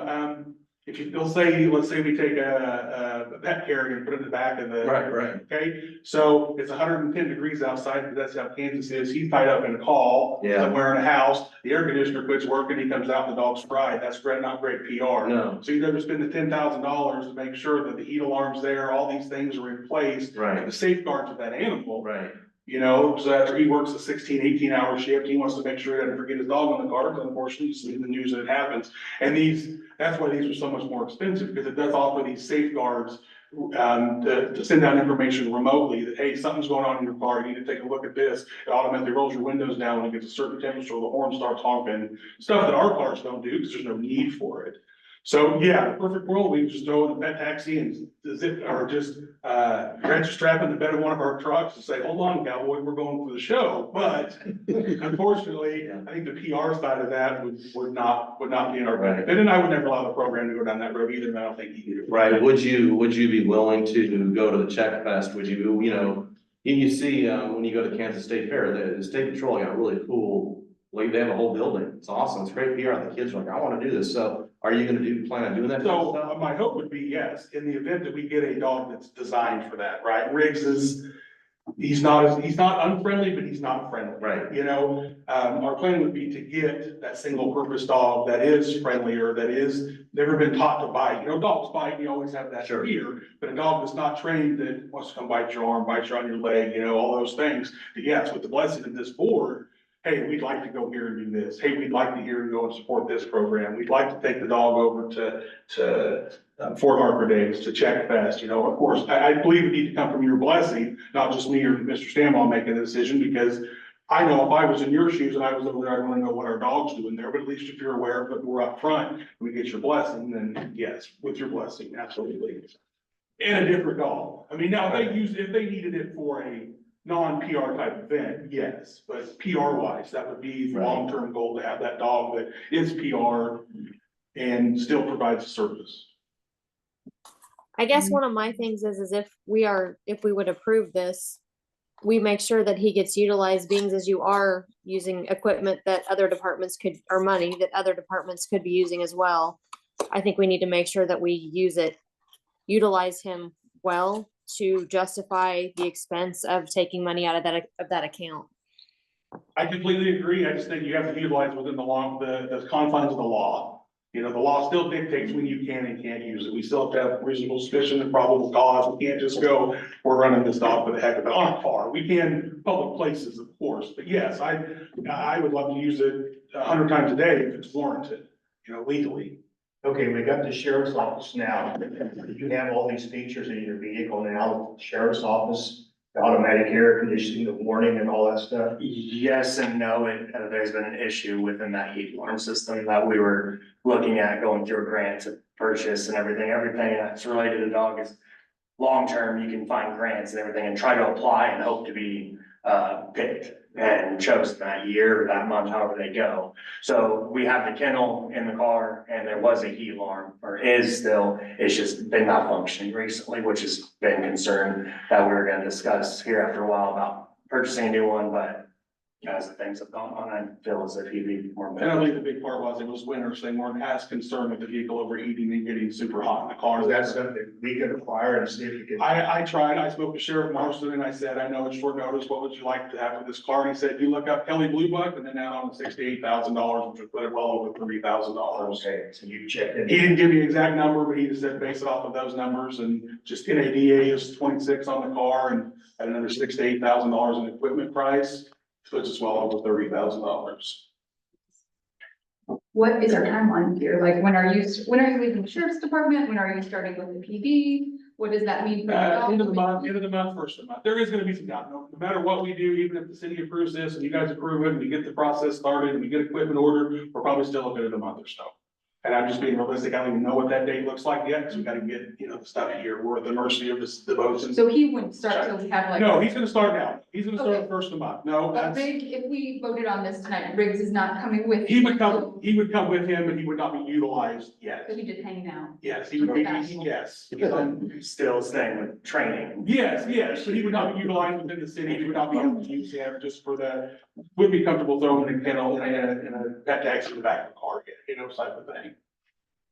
if they'll say, let's say we take a pet carrier and put it in the back of the. Right. Okay, so it's 110 degrees outside, because that's how Kansas is, he's tied up in a call. Yeah. Somewhere in a house, the air conditioner quits working, he comes out, the dog's fried, that's not great PR. No, So you'd have to spend the $10,000 to make sure that the heat alarm's there, all these things are in place. right, The safeguards of that animal. right. You know, so after he works a 16, 18 hour shift, he wants to make sure he doesn't forget his dog on the car, because unfortunately, you see in the news that it happens. And that's why these are so much more expensive, because it does offer these safeguards to send out information remotely that, hey, something's going on in your car, you need to take a look at this. It automatically rolls your windows down when it gets a certain temperature, the horn starts honking, stuff that our cars don't do, because there's no need for it. So, yeah, the perfect world, we just throw in a pet taxi and zip, or just, wrench a strap in the bed of one of our trucks and say, hold on, cowboy, we're going for the show. But unfortunately, I think the PR side of that would not be in our benefit. And I would never allow the program to go down that road either, and I don't think he did. Right, would you be willing to go to the Check Fest? Would you, you know, you see, when you go to Kansas State Fair, the State Patrol got really cool. Like, they have a whole building. It's awesome. It's great PR. The kids are like, I want to do this. So are you gonna plan on doing that? So my hope would be yes, in the event that we get a dog that's designed for that, right? Riggs he's not unfriendly, but he's not friendly. Right. You know, our plan would be to get that single purpose dog that is friendlier, that is never been taught to bite. You know, dogs bite, you always have that Sure. fear, but a dog that's not trained that wants to come bite your arm, bite you on your leg, you know, all those things. But yes, with the blessing of this board, hey, we'd like to go here and do this. Hey, we'd like to hear and go and support this program. We'd like to take the dog over to Fort Harker Days, to Check Fest. You know, of course, I believe it need to come from your blessing, not just me or Mr. Stanbaugh making the decision, because I know if I was in your shoes and I was over there, I'd want to know what our dog's doing there. But at least if you're aware of it, we're up front, we get your blessing, then yes, with your blessing, absolutely. And a different dog. I mean, now if they needed it for a non-PR type event, yes, but PR wise, that would be the long-term goal, to have that dog that is PR and still provides a service. I guess one of my things is if we would approve this, we make sure that he gets utilized, being as you are using equipment that other departments could, or money that other departments could be using as well. I think we need to make sure that we utilize him well to justify the expense of taking money out of that account. I completely agree. I just think you have to utilize within the confines of the law. You know, the law still dictates when you can and can't use it. We still have to have reasonable suspicion and probable cause. We can't just go, we're running this dog for the heck of it on a car. We can public places, of course, but yes, I would love to use it 100 times a day if it's warranted, you know, legally. Okay, we got the sheriff's office now. You have all these features in your vehicle now, sheriff's office, the automatic air conditioning, the warning and all that stuff. Yes and no, there's been an issue within that heat alarm system that we were looking at going through a grant to purchase and everything that's related to dog is long-term, you can find grants and everything and try to apply and hope to be picked and chosen that year or that month, however they go. So we have the kennel in the car and there was a heat alarm, or is still, it's just been not functioning recently, which has been concerned that we were gonna discuss here after a while about purchasing a new one, but as the things have gone on, I feel as if he'd be more. And I believe the big part was it was winter, so they weren't as concerned with the vehicle overheating and getting super hot in the car. Is that something we could acquire and see if you could? I tried, I spoke to Sheriff Marston and I said, I know it's short notice, what would you like to have with this car? And he said, you look up Kelly Blue Book and then add on $68,000, which would put it well over $30,000. Okay, so you checked in. He didn't give me the exact number, but he just said base it off of those numbers, and just NADA is 26 on the car and at another $6,000 to $8,000 in equipment price, puts us well over $30,000. What is our timeline here? Like, when are you leaving the sheriff's department? When are you starting with the PD? What does that mean? For End of the month, first of the month. There is gonna be some doubt. No matter what we do, even if the city approves this and you guys approve it and we get the process started and we get equipment ordered, we're probably still looking at a month or so. And I'm just being realistic. I don't even know what that date looks like yet, because we gotta get, you know, the stuff here. We're at the mercy of the votes. So he wouldn't start till we have like. No, he's gonna start now. He's gonna start Okay. the first of the month. No, But that's, Riggs, if we voted on this tonight, Riggs is not coming with. he would come with him, but he would not be utilized yet. So he just hanging out. Yes, he would be, yes. Still staying with training. Yes, but he would not be utilized within the city. He would not be able to use him just for would be comfortable throwing in a kennel and a pet taxi in the back of the car, you know, type of thing.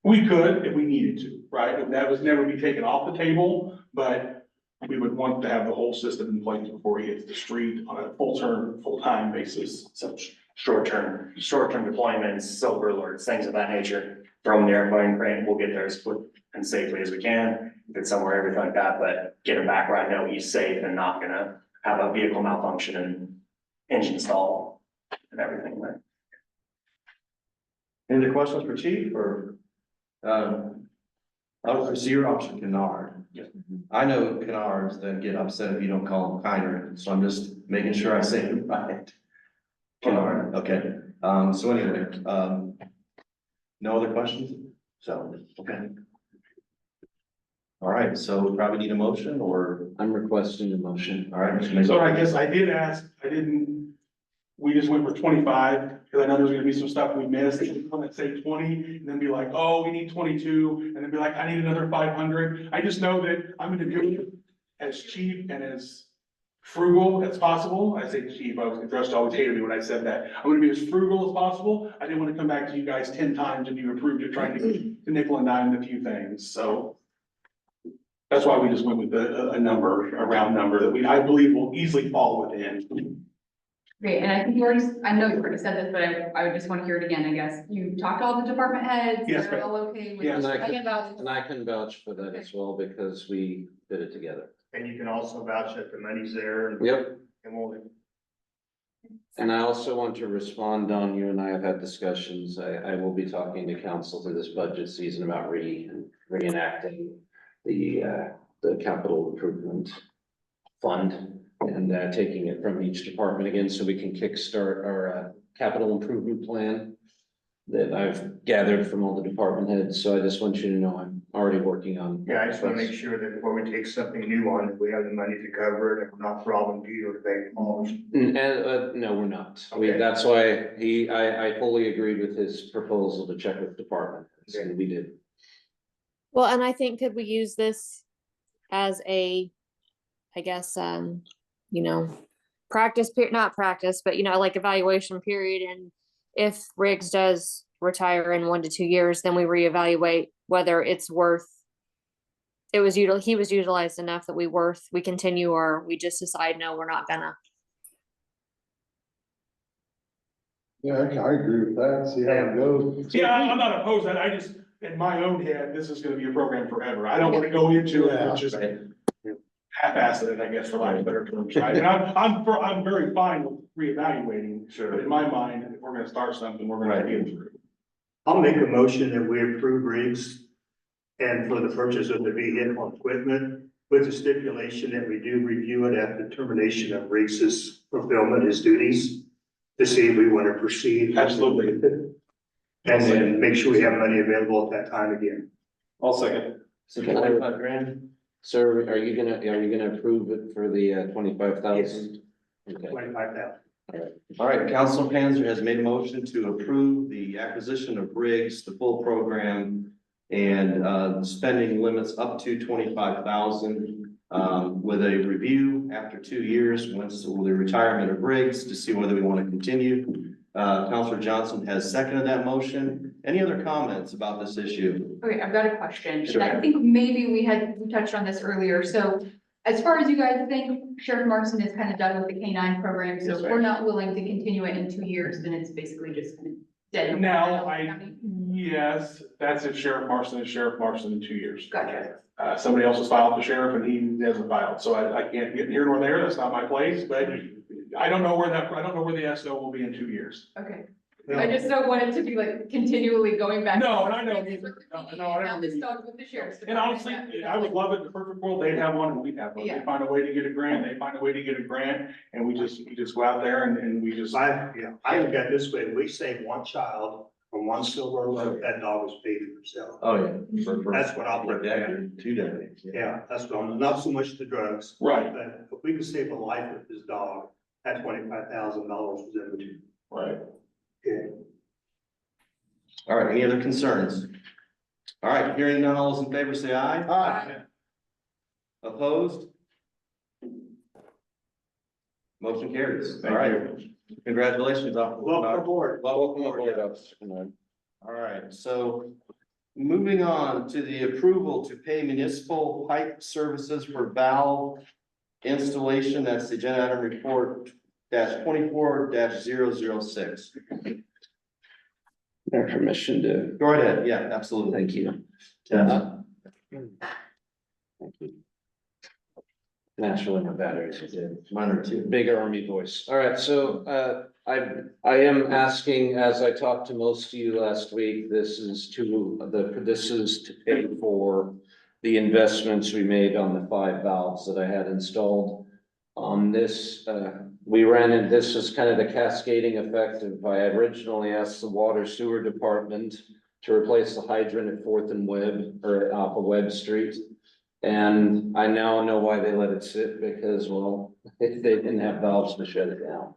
We could if we needed to, right? And that was never be taken off the table, but we would want to have the whole system in place before he hits the street on a full-time basis. So short-term deployments, silver alerts, things of that nature, throw them in the airplane crane, we'll get there as quick and safely as we can. If it's somewhere, everything like that, but get him back where I know he's safe and not gonna have a vehicle malfunction and engine stall and everything, but. Any other questions for chief or? So your option Kennard. Yes. I know Kennards that get upset if you don't call them Kiner, so I'm just making sure I say it right. Kennard, okay, so anyway, no other questions? So, okay. All right, so we probably need a motion or, I'm requesting a motion. all right, Mr. Mason. So I guess I did ask, we just went for 25, because I know there's gonna be some stuff we missed, let's say 20, and then be like, oh, we need 22, and then be like, I need another 500. I just know that I'm gonna do it as cheap and as frugal as possible. I say cheap, Rusty always hated me when I said that. I'm gonna be as frugal as possible. I didn't wanna come back to you guys 10 times and you approved it, trying to nickel and dime a few things, so. That's why we just went with a number, a round number that I believe will easily fall within. Great, and I think you already, I know you already said this, but I would just want to hear it again, I guess. You talked to all the department heads, Yes, they're ma'am. all okay with Yes. this? And I can vouch for that as well because we did it together. And you can also vouch that the money's there and. Yep. And we'll. And I also want to respond on, you and I have had discussions. I will be talking to council through this budget season about reenacting the capital improvement fund and taking it from each department again, so we can kickstart our capital improvement plan that I've gathered from all the department heads. So I just want you to know I'm already working on. Yeah, I just wanna make sure that before we take something new on, that we have the money to cover it and we're not robbing Peter to pay Paul. No, we're not. Okay. That's why I fully agreed with his proposal to check with department, and we did. Well, and I think could we use this as a, I guess, practice period, not practice, but like evaluation period. And if Riggs does retire in 1 to 2 years, then we reevaluate whether it's worth, he was utilized enough that we continue, or we just decide, no, we're not gonna. Yeah, I agree with that, see how it goes. Yeah, I'm not opposed to that. I just, in my own head, this is gonna be a program forever. I don't wanna go into it and just Right. half-assed it, I guess, for lack of better terms. Right? And I'm very fine with reevaluating, but in my mind, if we're gonna start something, we're gonna get through. I'll make a motion that we approve Riggs and for the purchase of the vehicle equipment with the stipulation that we do review it at the termination of Riggs's fulfillment, his duties, to see if we want to proceed. Absolutely. And then make sure we have money available at that time again. I'll second. So 25 grand? Sir, are you gonna approve it for the 25,000? Okay. 25,000. All right, Council Panzer has made a motion to approve the acquisition of rigs, the full program, and spending limits up to 25,000, with a review after 2 years, once the retirement of rigs, to see whether we want to continue. Councilor Johnson has seconded that motion. Any other comments about this issue? Okay, I've got a question. Sure. I think maybe we touched on this earlier. So as far as you guys think, Sheriff Marston is kind of done with the K-9 program, so Yes, if ma'am. we're not willing to continue it in 2 years, then it's basically just kind of dead. Now, yes, that's if Sheriff Marston is Sheriff Marston in 2 years. Gotcha. Somebody else has filed for sheriff and he hasn't filed, so I can't get here nor there, that's not my place, but I don't know where the SO will be in 2 years. Okay. I just don't want it to be like continually going back. No, and I know. Now this dog with the sheriff's. And honestly, I would love it in the perfect world, they'd have one and we'd have one. They Yeah. find a way to get a grant, they find a way to get a grant, and we just go out there and we just. I look at it this way, we save one child from one silver alert, that dog was paid for himself. Oh, yeah. That's what I'll For look at. 2 decades. Yeah, that's what I'm, not so much the drugs. Right, But if we could save the life of this dog, that $25,000 was in it. right. Okay. All right, any other concerns? All right, hearing none, all those in favor say aye. Aye. Opposed? Motion carries. All right, congratulations. Welcome aboard. Welcome aboard, Officer Kennard. All right, so moving on to the approval to pay municipal pipe services for valve installation. That's the agenda item report -24-006. Their permission to, Go right ahead. Yeah, absolutely. thank you. Yes. Thank you. Naturally, my batteries are dead. Mine are too. Big army voice. All right, so, I am asking, as I talked to most of you last week, this is to pay for the investments we made on the 5 valves that I had installed. On this, this is kind of the cascading effect of, I originally asked the water sewer department to replace the hydrant at Fourth and Webb, or off of Webb Street. And I now know why they let it sit, because, well, they didn't have valves to shut it down.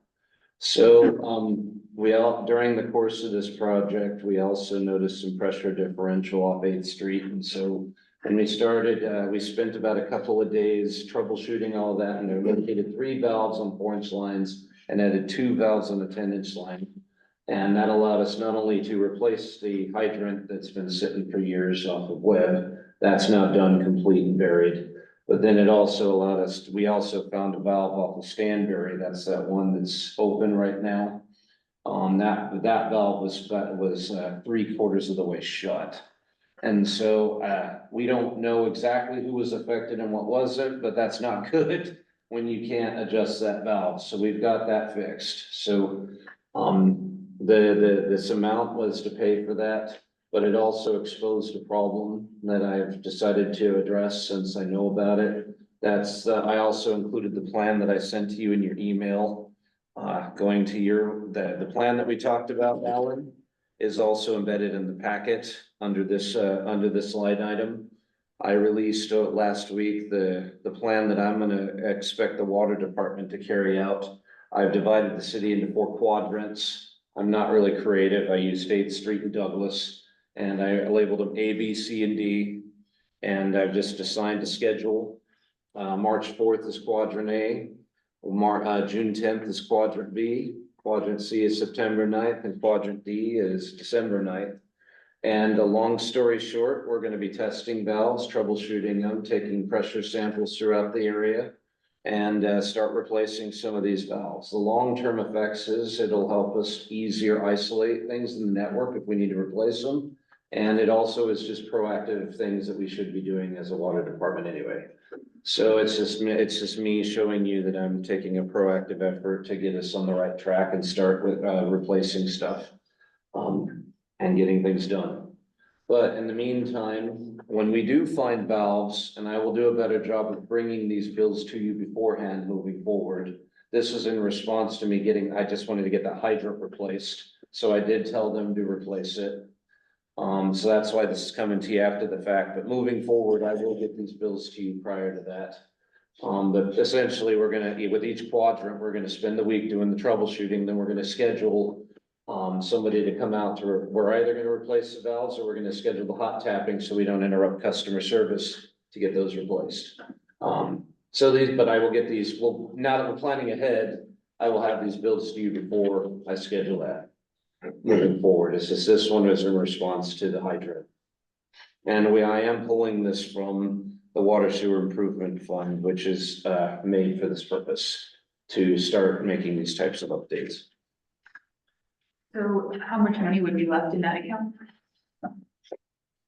So, during the course of this project, we also noticed some pressure differential off 8th Street. And so when we started, we spent about a couple of days troubleshooting all that, and they located 3 valves on 4-inch lines and added 2 valves on a 10-inch line. And that allowed us not only to replace the hydrant that's been sitting for years off of Webb, that's now done, complete and buried. But then it also allowed us, we also found a valve off of Stanberry, that's that one that's open right now. That valve was 3/4 of the way shut. And so, we don't know exactly who was affected and what wasn't, but that's not good when you can't adjust that valve. So we've got that fixed. So, this amount was to pay for that, but it also exposed a problem that I've decided to address since I know about it. That's, I also included the plan that I sent to you in your email. Going to the plan that we talked about, Alan, is also embedded in the packet under this line item. I released last week the plan that I'm gonna expect the water department to carry out. I've divided the city into 4 quadrants. I'm not really creative. I used 8th Street and Douglas, and I labeled them A, B, C, and D. And I've just assigned a schedule. March 4th is quadrant A. June 10th is quadrant B. Quadrant C is September 9th, and quadrant D is December 9th. And a long story short, we're gonna be testing valves, troubleshooting them, taking pressure samples throughout the area, and start replacing some of these valves. The long-term effects is it'll help us easier isolate things in the network if we need to replace them. And it also is just proactive things that we should be doing as a water department anyway. So it's just me showing you that I'm taking a proactive effort to get us on the right track and start with replacing stuff. And getting things done. But in the meantime, when we do find valves, and I will do a better job of bringing these bills to you beforehand moving forward. This is in response to me I just wanted to get the hydrant replaced, so I did tell them to replace it. So that's why this is coming to you after the fact, but moving forward, I will get these bills to you prior to that. But essentially, we're gonna, with each quadrant, we're gonna spend the week doing the troubleshooting, then we're gonna schedule somebody to come out we're either gonna replace the valves or we're gonna schedule the hot tapping so we don't interrupt customer service to get those replaced. But I will get these, well, now that we're planning ahead, I will have these bills to you before I schedule that. Moving forward, it's just this one is in response to the hydrant. And I am pulling this from the Water Sewer Improvement Fund, which is made for this purpose, to start making these types of updates. So how much money would be left in that account?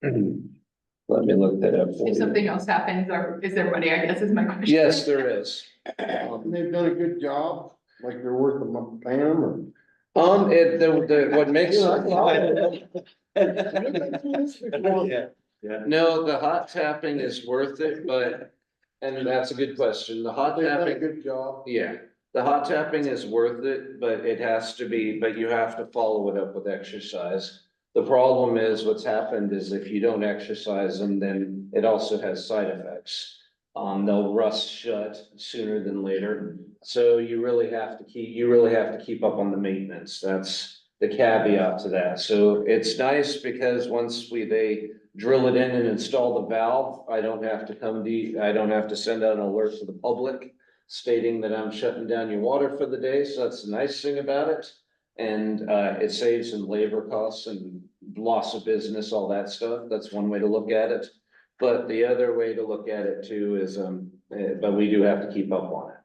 Let me look that up for If you. something else happens, or is there money, I guess is my question. Yes, there is. They've done a good job, like they're worth paying them, or? What makes. Yeah. No, the hot tapping is worth it, and that's a good question. The hot They've done a tapping, good job. yeah, the hot tapping is worth it, but you have to follow it up with exercise. The problem is what's happened is if you don't exercise them, then it also has side effects. They'll rust shut sooner than later. So you really have to keep up on the maintenance. That's the caveat to that. So it's nice because once they drill it in and install the valve, I don't have to send out an alert to the public stating that I'm shutting down your water for the day. So that's the nice thing about it. And it saves in labor costs and loss of business, all that stuff. That's one way to look at it. But the other way to look at it too is, but we do have to keep up on it.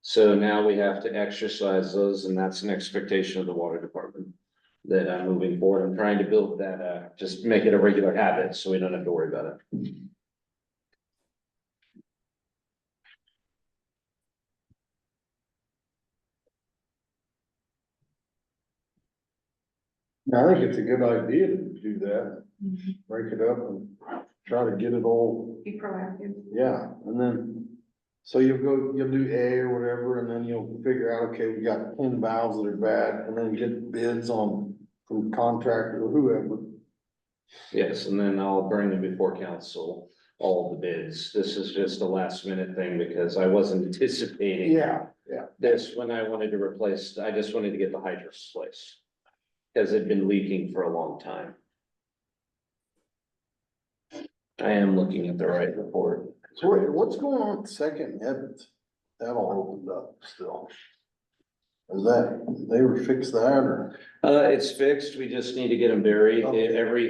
So now we have to exercise those, and that's an expectation of the water department. That I'm moving forward. I'm trying to build that, just make it a regular habit so we don't have to worry about it. I think it's a good idea to do that, break it up and try to get it all, Be proactive. yeah, and then. So you'll do A or whatever, and then you'll figure out, okay, we got 10 valves that are bad, and then get bids on from contractor or whoever. Yes, and then I'll bring them before council, all the bids. This is just a last minute thing because I wasn't anticipating Yeah. this when I wanted to replace, I just wanted to get the hydrants replaced. Because it'd been leaking for a long time. I am looking at the right report. So what's going on with Second Evans? That all opened up still. Is that, they were fixed that or? It's fixed, we just need to get them buried Okay.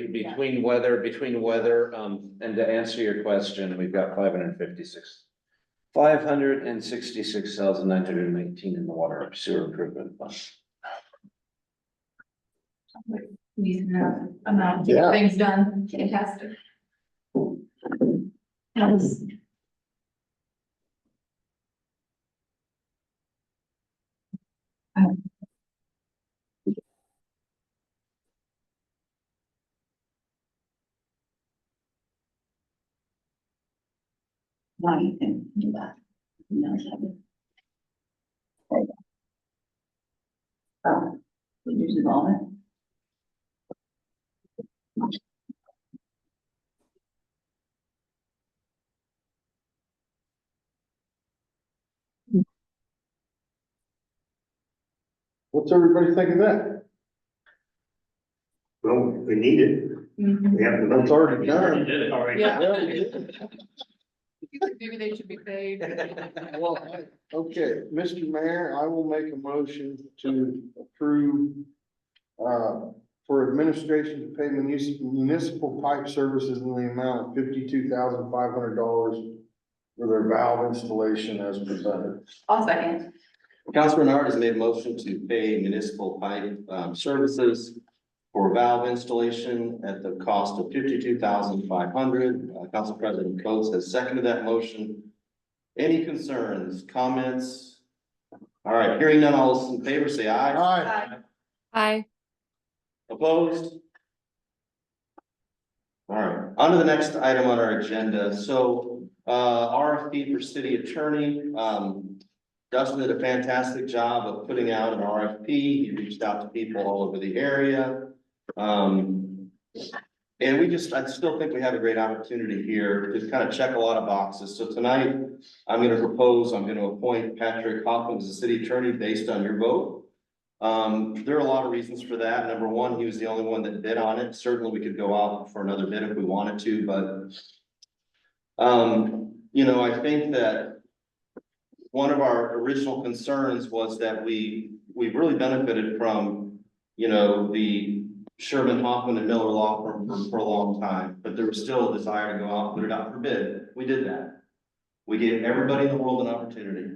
between weather, and to answer your question, we've got 566,919 in the water sewer improvement fund. Decent amount to Yeah. get things done. Fantastic. That was. Now you can do that. No, it's heavy. There you go. Oh, we use it all in. What's everybody think of that? Well, we need it. Mhm. We have the It's already You done. did it. All right. Yeah. Yeah. Maybe they should be paid. Well, okay, Mr. Mayor, I will make a motion to approve, for administration to pay municipal pipe services in the amount of $52,500 for their valve installation as presented. I'll second. Councilor Bernard has made a motion to pay municipal pipe, services for valve installation at the cost of $52,500. Council President Coates has seconded that motion. Any concerns, comments? All right, hearing none, all those in favor say aye. Aye. Aye. Opposed? All right, on to the next item on our agenda. So, RFP for city attorney. Dustin did a fantastic job of putting out an RFP. He reached out to people all over the area. And I still think we have a great opportunity here to kind of check a lot of boxes. So tonight, I'm going to appoint Patrick Hoffman as the city attorney based on your vote. There are a lot of reasons for that. Number one, he was the only one that bid on it. Certainly, we could go out for another bid if we wanted to, but I think that one of our original concerns was that we've really benefited from, the Sherman, Hoffman and Miller law firm for a long time, but there was still a desire to go out and put it out for bid. We did that. We gave everybody in the world an opportunity.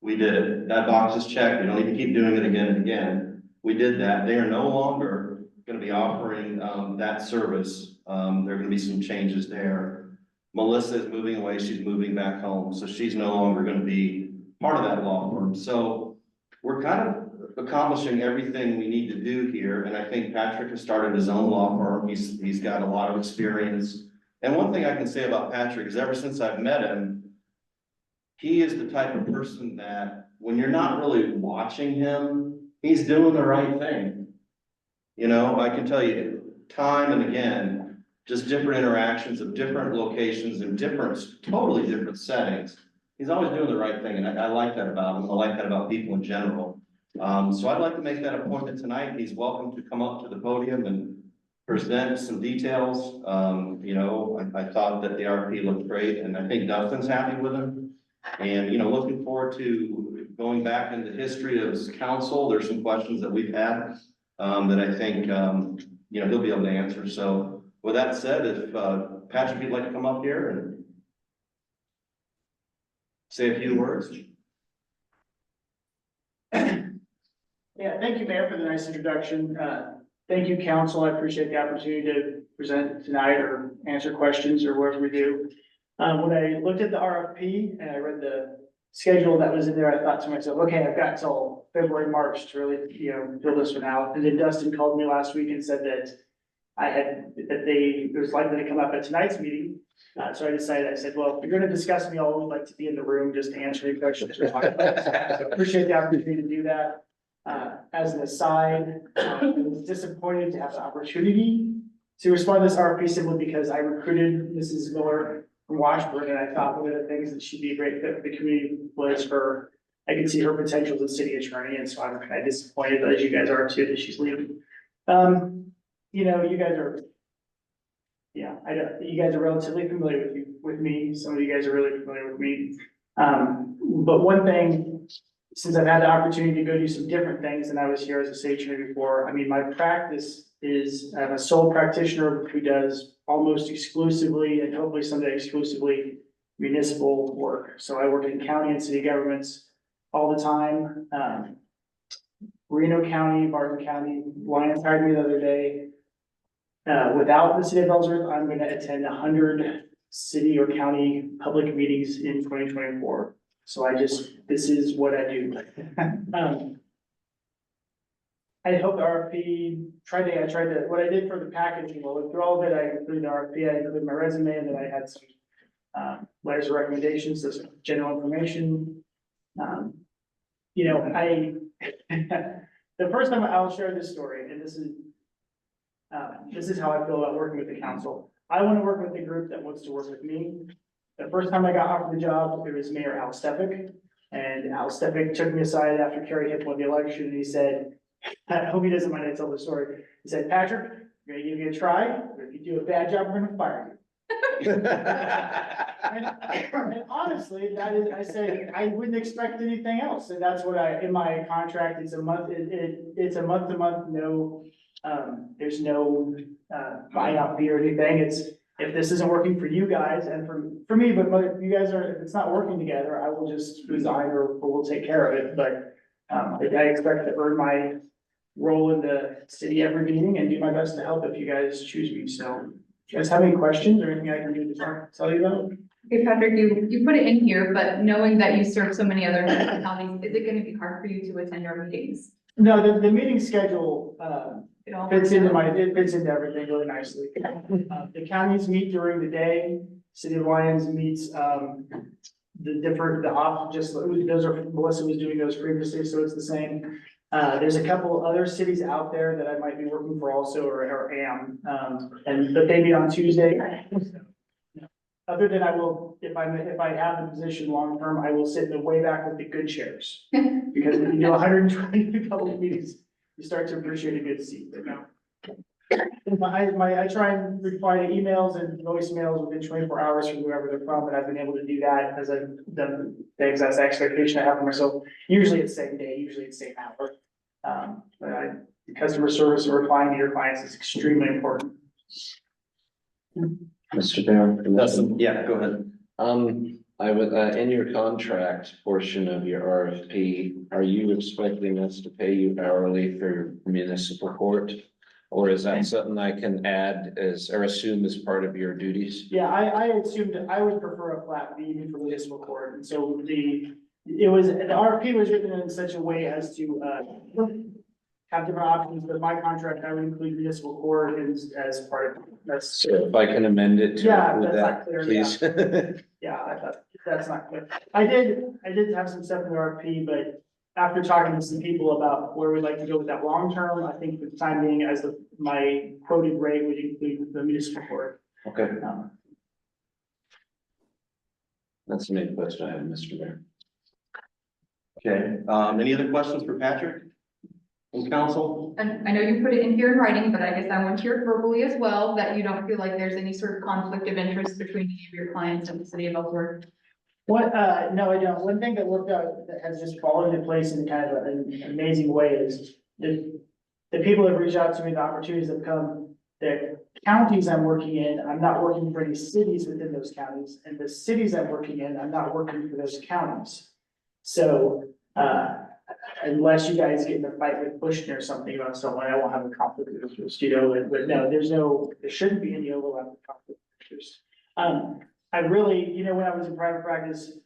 We did it. That box is checked. We don't need to keep doing it again and again. We did that. They are no longer going to be offering, that service. There are going to be some changes there. Melissa is moving away. She's moving back home. So she's no longer going to be part of that law firm. So we're kind of accomplishing everything we need to do here. And I think Patrick has started his own law firm. He's got a lot of experience. And one thing I can say about Patrick is ever since I've met him, he is the type of person that when you're not really watching him, he's doing the right thing. I can tell you time and again, just different interactions of different locations and totally different settings. He's always doing the right thing, and I like that about him. I like that about people in general. So I'd like to make that appointment tonight. He's welcome to come up to the podium and present some details. I thought that the RFP looked great, and I think Dustin's happy with him. And, looking forward to going back into history of this council. There's some questions that we've had that I think, he'll be able to answer. So with that said, if Patrick, you'd like to come up here and say a few words. Yeah, thank you, Mayor, for the nice introduction. Thank you, council. I appreciate the opportunity to present tonight or answer questions or whatever we do. When I looked at the RFP and I read the schedule that was in there, I thought to myself, okay, I've got till February, March to really, fill this one out. And then Dustin called me last week and said that it was likely to come up at tonight's meeting. So I decided, I said, well, if you're gonna discuss me, I would like to be in the room just to answer any questions. So appreciate the opportunity to do that. As an aside, I was disappointed to have the opportunity to respond to this RFP simply because I recruited Mrs. Miller from Washburn, and I thought one of the things that she'd be a great fit for the community was I could see her potential as a city attorney, and so I'm kind of disappointed, as you guys are too, that she's leaving. You guys are, you guys are relatively familiar with me, some of you guys are really familiar with me. But one thing, since I've had the opportunity to go do some different things than I was here as a city attorney before, I mean, my practice is, I'm a sole practitioner who does almost exclusively and hopefully someday exclusively municipal work. So I work in county and city governments all the time. Reno County, Barton County, Lyons hired me the other day. Without the city of Ellsworth, I'm gonna attend 100 city or county public meetings in 2024. So this is what I do. I hope the RFP, what I did for the package, through all of it, I included the RFP, I included my resume, and then I had some letters of recommendations, this general information. The first time I'll share this story, and this is how I feel about working with the council. I want to work with the group that wants to work with me. The first time I got offered the job, it was Mayor Al Stefik, and Al Stefik took me aside after Kerry had won the election, and he said, I hope he doesn't mind I tell the story. He said, Patrick, I'm gonna give you a try, but if you do a bad job, we're gonna fire you. And honestly, I said, I wouldn't expect anything else, and that's what in my contract, it's a month, it's a month to month, no, there's no, buyout fee or anything, if this isn't working for you guys and for me, but if you guys if it's not working together, I will just resign or we'll take care of it, but I expect to earn my role in the city every meeting and do my best to help if you guys choose me, so. You guys have any questions or anything I can do to tell you about? Okay, Patrick, you put it in here, but knowing that you serve so many other municipalities, is it gonna be hard for you to attend our meetings? No, the meeting schedule, It all fits works into out? it fits into everything really nicely. The counties meet during the day, City of Lyons meets, Melissa was doing those previously, so it's the same. There's a couple other cities out there that I might be working for also, or am, but they meet on Tuesday. Other than I will, if I have the position long term, I will sit in the way back with the good chairs. Because when you do 120 public meetings, you start to appreciate a good seat, I try and reply to emails and voicemails within 24 hours from whoever they're from, and I've been able to do that as I've done things, that's the expectation I have for myself. Usually it's same day, usually it's same hour. Customer service or replying to your clients is extremely important. Mr. Barron? Dustin, yeah, go ahead. I would, in your contract portion of your RFP, are you expecting us to pay you hourly for municipal court? Or is that something I can add or assume as part of your duties? Yeah, I assumed I would prefer a flat fee for municipal court, and so the RFP was written in such a way as to have different options, but my contract, I would include municipal court as part of, that's. So if I can amend it to Yeah, include that's that, not clear, please. Yeah, I thought, that's not clear. I did have some stuff in the RFP, but after talking to some people about where we'd like to go with that long term, I think for the time being, my quoted rate would include the municipal court. Okay, that's the main question I have, Mr. Mayor. Okay, any other questions for Patrick? From council? And I know you put it in here in writing, but I guess I want to hear it verbally as well, that you don't feel like there's any sort of conflict of interest between any of your clients and the city of Ellsworth. No, I don't. One thing that worked out that has just fallen into place in kind of an amazing way is the people that have reached out to me, the opportunities that come, the counties I'm working in, I'm not working for any cities within those counties, and the cities I'm working in, I'm not working for those counties. So, unless you guys get in a fight with Bushner or something about someone, I won't have a conflict of interest, but no, there shouldn't be any overlap of conflict of interest. I really, when I was in private practice,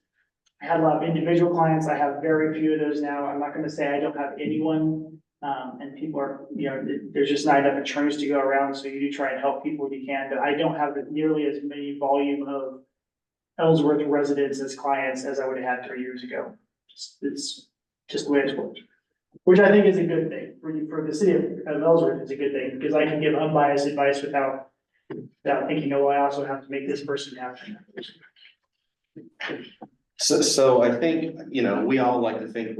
I had a lot of individual clients. I have very few of those now. I'm not gonna say I don't have anyone. And people are, there's just not enough attorneys to go around, so you do try and help people if you can, but I don't have nearly as many volume of Ellsworth residents as clients as I would have had 3 years ago. It's just the way it's worked. Which I think is a good thing for the city of Ellsworth. It's a good thing because I can give unbiased advice without thinking, oh, I also have to make this person happy. So I think, we all like to think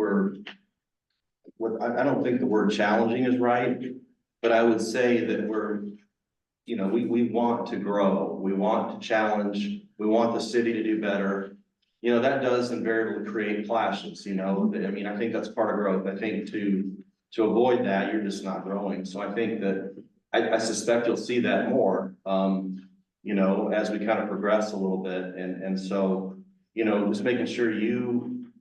I don't think the word challenging is right, but I would say that we want to grow, we want to challenge, we want the city to do better. That does invariably create clashes, I think that's part of growth. I think to avoid that, you're just not growing. So I think that, I suspect you'll see that more, as we kind of progress a little bit. And so, just making sure you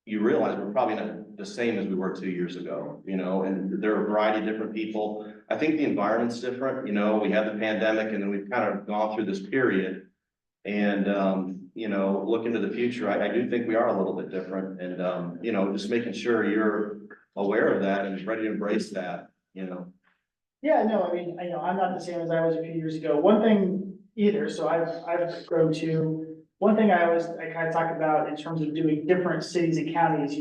realize we're probably not the same as we were 2 years ago, and there are a variety of different people. I think the environment's different, we had the pandemic and then we've kind of gone through this period. And, look into the future, I do think we are a little bit different and, just making sure you're aware of that and ready to embrace that, Yeah, no, I'm not the same as I was a few years ago. One thing either, so I've grown too. One thing I kind of talk about in terms of doing different cities and counties,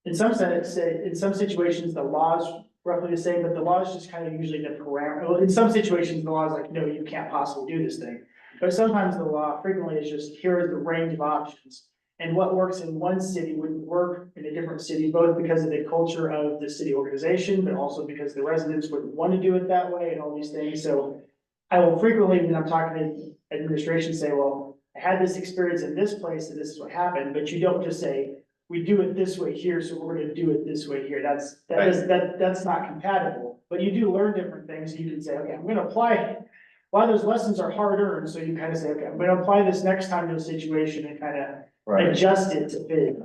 in some sense, in some situations, the law's roughly the same, but the law is just kind of usually the parameter. Well, in some situations, the law is like, no, you can't possibly do this thing. But sometimes the law frequently is just, here is the range of options. And what works in one city wouldn't work in a different city, both because of the culture of the city organization, but also because the residents wouldn't want to do it that way and all these things. So I will frequently, when I'm talking to administration, say, well, I had this experience in this place and this is what happened, but you don't just say, we do it this way here, so we're gonna do it this way here. That's not compatible. But you do learn different things. You can say, okay, I'm gonna apply it. A lot of those lessons are hard earned, so you kind of say, okay, I'm gonna apply this next time to a situation and kind of adjust it to fit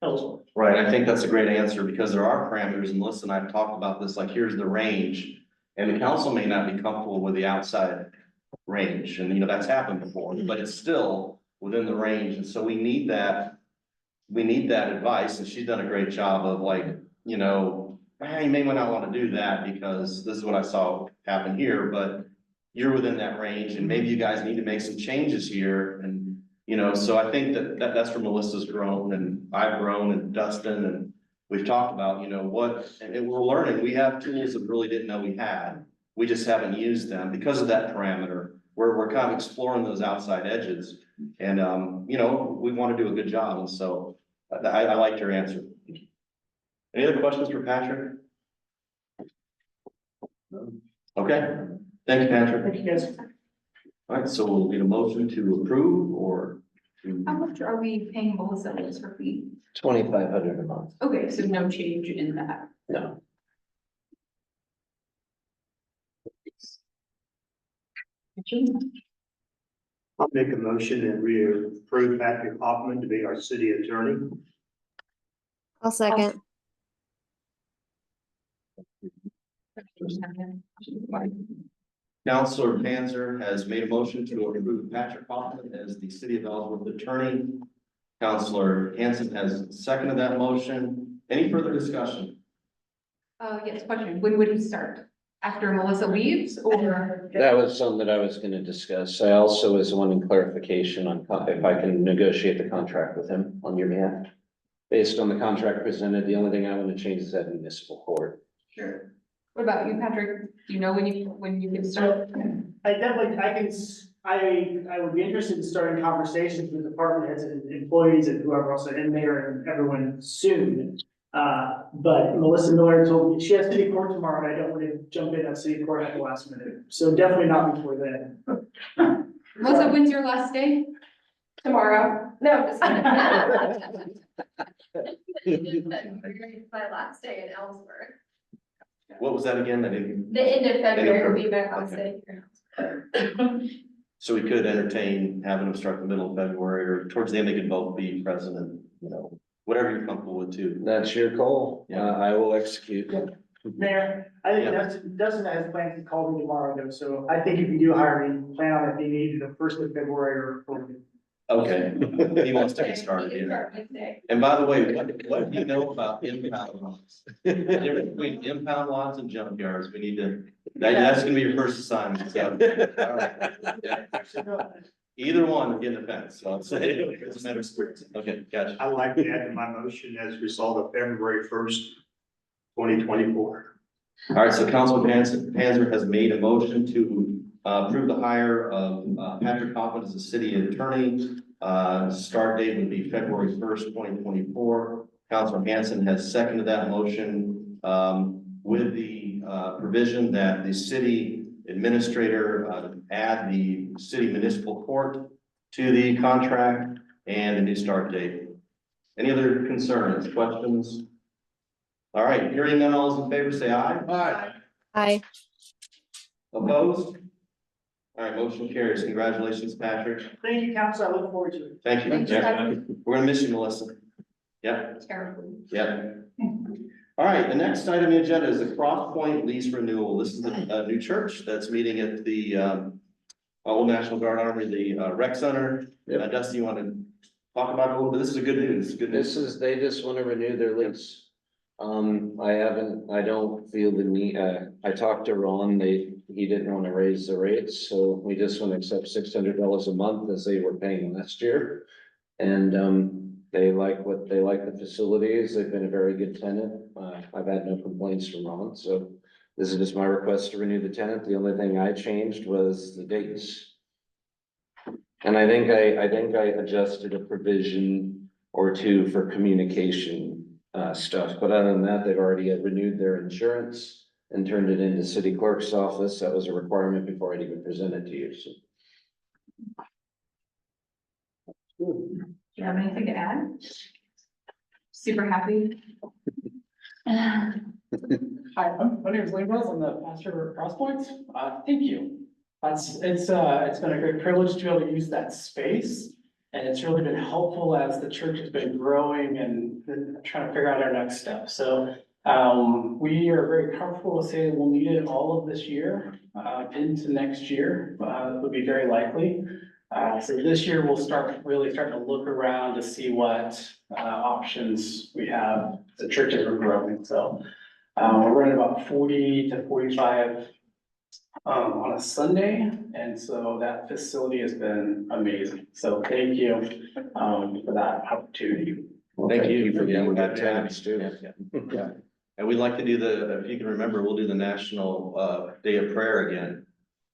Ellsworth. Right, I think that's a great answer because there are parameters, and Melissa and I have talked about this, like here's the range. And the council may not be comfortable with the outside range, and that's happened before, but it's still within the range, and so we need that advice, and she's done a great job of you may not want to do that because this is what I saw happen here, but you're within that range, and maybe you guys need to make some changes here, and so I think that's where Melissa's grown, and I've grown, and Dustin, and we've talked about, and we're learning, we have tools that we really didn't know we had. We just haven't used them because of that parameter. We're kind of exploring those outside edges and, we want to do a good job. And so I liked your answer. Any other questions for Patrick? Okay. Thank you, Patrick. Thank you, guys. All right, so we'll need a motion to approve or How much are we paying Melissa Lewis for fee? 2,500 a month. Okay, so no change in that. No. I'll make a motion that we approve Patrick Hoffman to be our city attorney. I'll second. Counselor Panzer has made a motion to approve Patrick Hoffman as the city of Ellsworth attorney. Counselor Hanson has seconded that motion. Any further discussion? Yes, question. When would he start? After Melissa leaves or? That was something that I was gonna discuss. I also was wanting clarification on if I can negotiate the contract with him on your behalf. Based on the contract presented, the only thing I want to change is that municipal court. Sure. What about you, Patrick? Do you know when you can start? I would be interested in starting conversations with department heads and employees and whoever else are in there and everyone soon. But Melissa Miller told me she has city court tomorrow and I don't want to jump in on city court at the last minute. So definitely not before then. Melissa, when's your last day? Tomorrow. No, just my last day in Ellsworth. What was that again? I didn't. The end of February will be my last day here. So we could entertain having them start the middle of February or towards the end, they could both be president, whatever you're comfortable with too. That's your call. I will execute. Mayor, I think Dustin has plans to call me tomorrow though, so I think if you do hire me, plan on it being either the 1st of February or Okay, he wants to get started here. And by the way, what do you know about impound lots? The difference between impound lots and junkyards, we need to, that's gonna be your first assignment, so. All right. Yeah. Either one will get an offense, so I'll say, it's a matter of spirit. Okay, gotcha. I'd like to add to my motion as a result of February 1st, 2024. All right, so Councilman Panzer has made a motion to approve the hire of Patrick Hoffman as the city attorney. Start date would be February 1st, 2024. Councilman Hanson has seconded that motion with the provision that the city administrator add the city municipal court to the contract and a new start date. Any other concerns, questions? All right, hearing none, all those in favor say aye. Aye. Aye. Opposed? All right, motion carries. Congratulations, Patrick. Thank you, council. I look forward to it. Thank you. Thanks, Yeah. Patrick. We're gonna miss you, Melissa. Yeah, Terribly. yeah. All right, the next item on the agenda is the Cross Point lease renewal. This is a new church that's meeting at the Old National Guard Armory, the rec center. Yep. Dusty, you want to talk about it a little bit? This is a good news, good news. This is, they just want to renew their lease. I don't feel the need, I talked to Ron, he didn't want to raise the rates, so we just want to accept $600 a month as they were paying last year. And, they like the facilities, they've been a very good tenant, I've had no complaints from Ron, so this is just my request to renew the tenant. The only thing I changed was the dates. And I think I adjusted a provision or two for communication stuff, but other than that, they've already renewed their insurance and turned it into city clerk's office. That was a requirement before I'd even present it to you, so. Do you have anything to add? Super happy. Hi, my name is Lane Wells. I'm the pastor of Cross Points. Thank you. It's been a great privilege to be able to use that space. And it's really been helpful as the church has been growing and trying to figure out our next step. So we are very comfortable with saying we'll need it all of this year into next year. It would be very likely. So this year we'll really start to look around to see what options we have. The churches are growing, so we're running about 40 to 45 on a Sunday, and so that facility has been amazing. So thank you for that opportunity. Well, Thank you for being being good with tenants too. Yeah. And we'd like to do if you can remember, we'll do the National Day of Prayer again,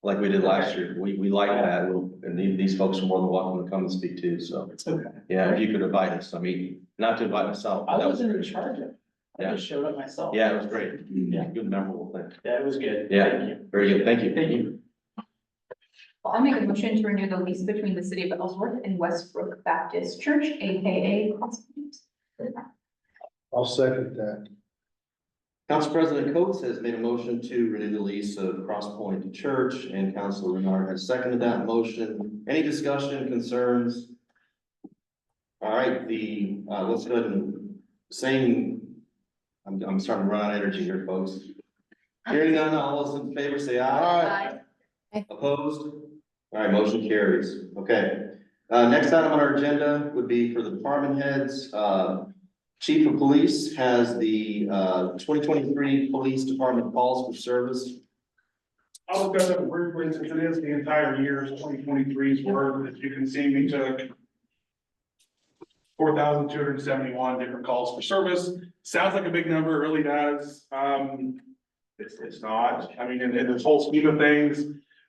like we did last year. We like that, and these folks are more than welcome to come and speak too, so. It's okay. Yeah, if you could invite us, I mean, not to invite myself. but I that wasn't in great. charge of it. I Yeah. just showed up myself. Yeah, it was great. Yeah. Good memorable thing. Yeah, it was good. Yeah. Thank you. Very good, thank you. Thank you. Well, I'll make a motion to renew the lease between the city of Ellsworth and Westbrook Baptist Church, AKA Cross Point. I'll second that. Council President Coates has made a motion to renew the lease of Cross Point Church, and Councilor Renard has seconded that motion. Any discussion, concerns? All right, let's go ahead and I'm starting to run out of energy here, folks. Hearing none, all those in favor say aye. Aye. Opposed? All right, motion carries. Okay. Next item on our agenda would be for the department heads. Chief of Police has the 2023 Police Department calls for service. I'll look that up briefly since it is the entire year's 2023's worth. As you can see, we took 4,271 different calls for service. Sounds like a big number, it really does. It's not. I mean, in this whole scheme of things,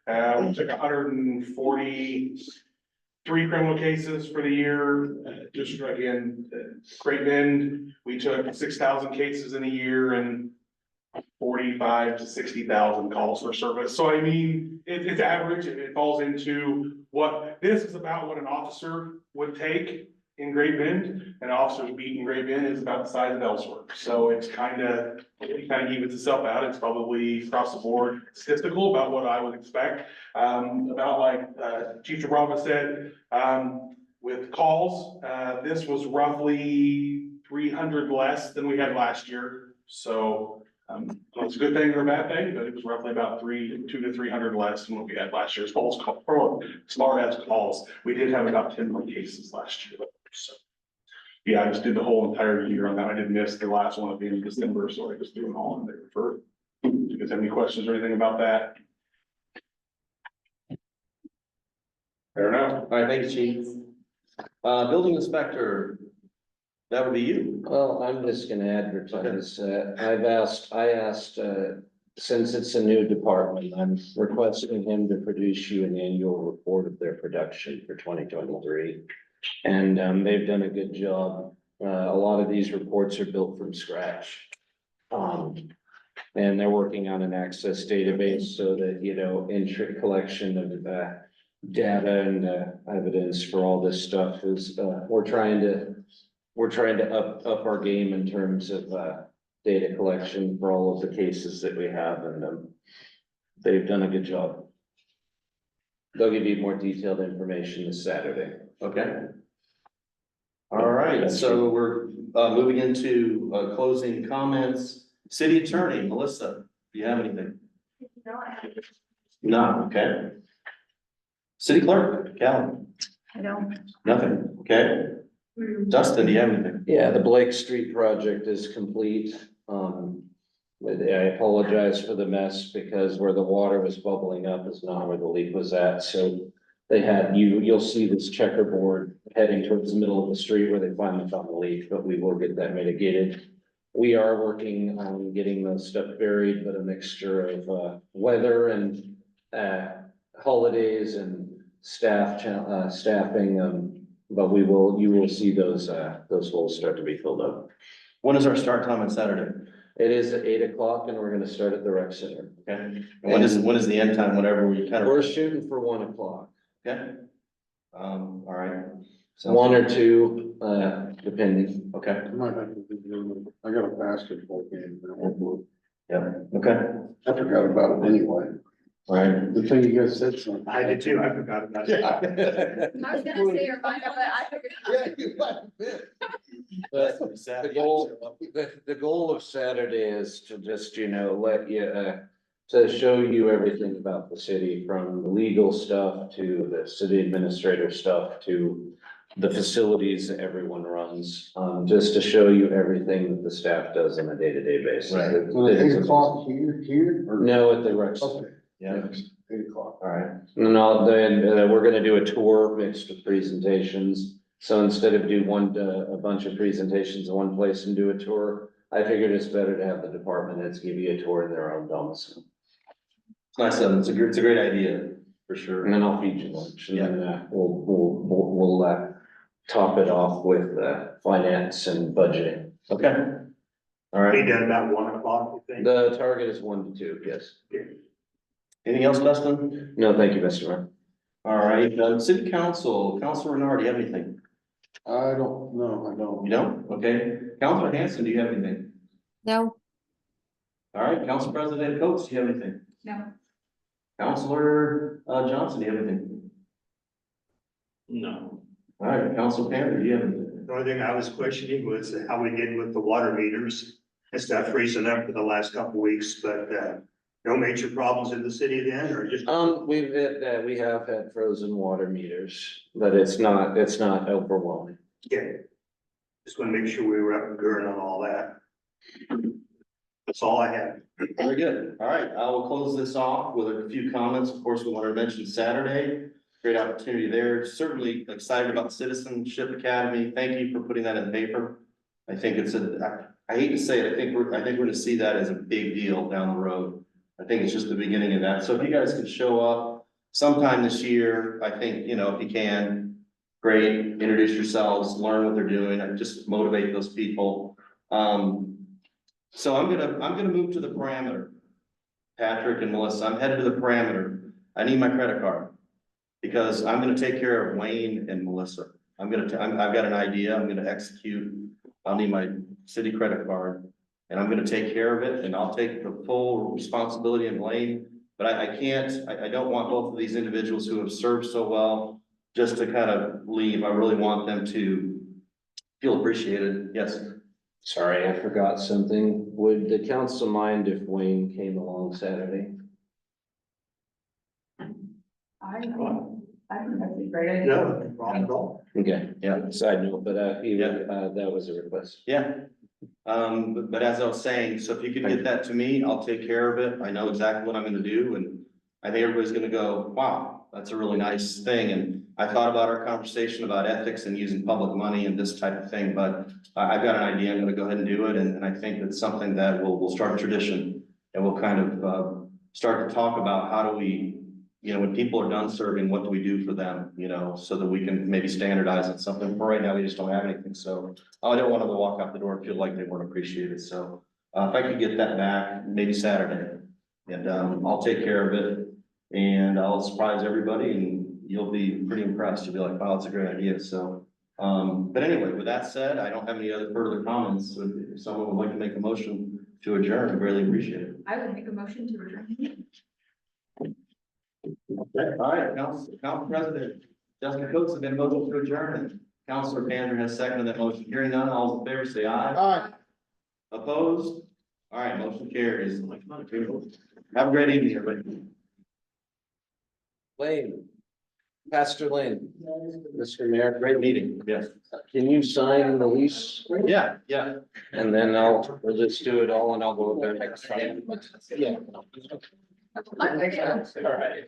we took 143 criminal cases for the year. Just again, Great Bend, we took 6,000 cases in a year and 45 to 60,000 calls for service. So I mean, it's average, and it falls into this is about what an officer would take in Great Bend. An officer's beat in Great Bend is about the size of Ellsworth. So it kind of evens itself out. It's probably across the board statistical about what I would expect. About like Chief Jabrava said, with calls, this was roughly 300 less than we had last year. So It's a good thing or a bad thing, but it was roughly about 200 to 300 less than what we had last year's calls. As far as calls, we did have about 10 more cases last year. So, yeah, I just did the whole entire year on that. I didn't miss the last one at the end of December, so I just threw them all in there for. Do you guys have any questions or anything about that? Fair enough. All right, thanks, chief. Building inspector, that would be you. Well, I'm just gonna advertise, I asked, since it's a new department, I'm requesting him to produce you an annual report of their production for 2023. And, they've done a good job. A lot of these reports are built from scratch. And they're working on an access database so that, you know, entry collection of, data and, evidence for all this stuff is, we're trying to up our game in terms of, data collection for all of the cases that we have, and, they've done a good job. They'll give you more detailed information this Saturday. Okay. All right, so we're moving into closing comments. City Attorney, Melissa, do you have anything? No, okay. City Clerk, Calvin, I don't. nothing, okay. Dustin, do you have anything? Yeah, the Blake Street project is complete. I apologize for the mess because where the water was bubbling up is not where the leak was at, so they had, you'll see this checkerboard heading towards the middle of the street where they finally found the leak, but we will get that mitigated. We are working on getting those stuff buried, but a mixture of, weather and, holidays and staffing, but you will see those holes start to be filled up. When is our start time on Saturday? It is at 8 o'clock and we're gonna start at the rec center. Okay. And when is the end time, whatever we kind of? We're shooting for 1 o'clock. Okay. All right. One or two, depending. Okay, I might have to do, I got a basketball game. yeah, okay, I forgot about it anyway. all right. The thing you guys said something. I did too, I forgot about it. I was gonna say, remind her, but I forgot. But the goal of Saturday is to just, you know, let you, to show you everything about the city, from the legal stuff to the city administrator stuff to the facilities that everyone runs, just to show you everything that the staff does on a day-to-day basis. Right. So at 8 o'clock here, or? No, at the rec center. Okay, Yeah, 8 o'clock. all right. No, then, we're gonna do a tour mixed with presentations. So instead of do a bunch of presentations in one place and do a tour, I figured it's better to have the department heads give you a tour in their own domicile. It's nice, it's a great idea, for sure. And then I'll feed you lunch, and then, we'll top it off with, finance and budgeting. Okay. All Be right, done about 1 o'clock, you think? The target is 1 to 2, yes. anything else, Dustin? No, thank you, Mr. Mayor. All right, City Council, Councilor Renard, do you have anything? I don't, no, I don't. You don't? Okay. Councilor Hanson, do you have anything? No, All right, Council President Coates, do you have anything? No. Councilor Johnson, do you have anything? No. All right, Council Panther, do you have anything? The only thing I was questioning was how we did with the water meters and stuff freezing up for the last couple of weeks, but, no major problems in the city then, or just? We have had frozen water meters, but it's not overwhelming. Yeah. Just want to make sure we were up and going on all that. That's all I have. Very good. All right, I will close this off with a few comments. Of course, we want to mention Saturday. Great opportunity there. Certainly excited about the Citizenship Academy. Thank you for putting that in paper. I think I hate to say it, I think we're gonna see that as a big deal down the road. I think it's just the beginning of that. So if you guys could show up sometime this year, I think, you know, if you can, great, introduce yourselves, learn what they're doing, and just motivate those people. So I'm gonna move to the parameter. Patrick and Melissa, I'm headed to the parameter. I need my credit card. Because I'm gonna take care of Wayne and Melissa. I've got an idea, I'm gonna execute. I'll need my city credit card. And I'm gonna take care of it, and I'll take the full responsibility and blame. But I don't want both of these individuals who have served so well just to kind of leave. I really want them to feel appreciated. Yes. Sorry, I forgot something. Would the council mind if Wayne came along Saturday? I think that's a great idea. No, no problem at all. Okay, Yeah. side note, but Yeah. that was a request. Yeah. But as I was saying, so if you could get that to me, I'll take care of it. I know exactly what I'm gonna do, and I think everybody's gonna go, wow, that's a really nice thing. And I thought about our conversation about ethics and using public money and this type of thing, but I've got an idea. I'm gonna go ahead and do it, and I think it's something that we'll start a tradition. And we'll kind of, start to talk about how do we, you know, when people are done serving, what do we do for them, you know, so that we can maybe standardize on something. For right now, we just don't have anything, so I don't want them to walk out the door and feel like they weren't appreciated, so. If I could get that back, maybe Saturday, and, I'll take care of it, and I'll surprise everybody, and you'll be pretty impressed. You'll be like, wow, it's a great idea, so. But anyway, with that said, I don't have any other further comments, so if someone would like to make a motion to adjourn, I'd really appreciate it. I would make a motion to adjourn. Okay, all right, Council President Justin Coates has been motion to adjourn, and Councilor Tanner has seconded that motion. Hearing none, all in favor, say aye. Aye. Opposed? All right, motion carries. Have a great evening, everybody. Lane, Pastor Lane, Mr. Mayor, Great meeting, yes. can you sign the lease? Yeah. And then we'll just do it all and I'll go there next time. Yeah. All right.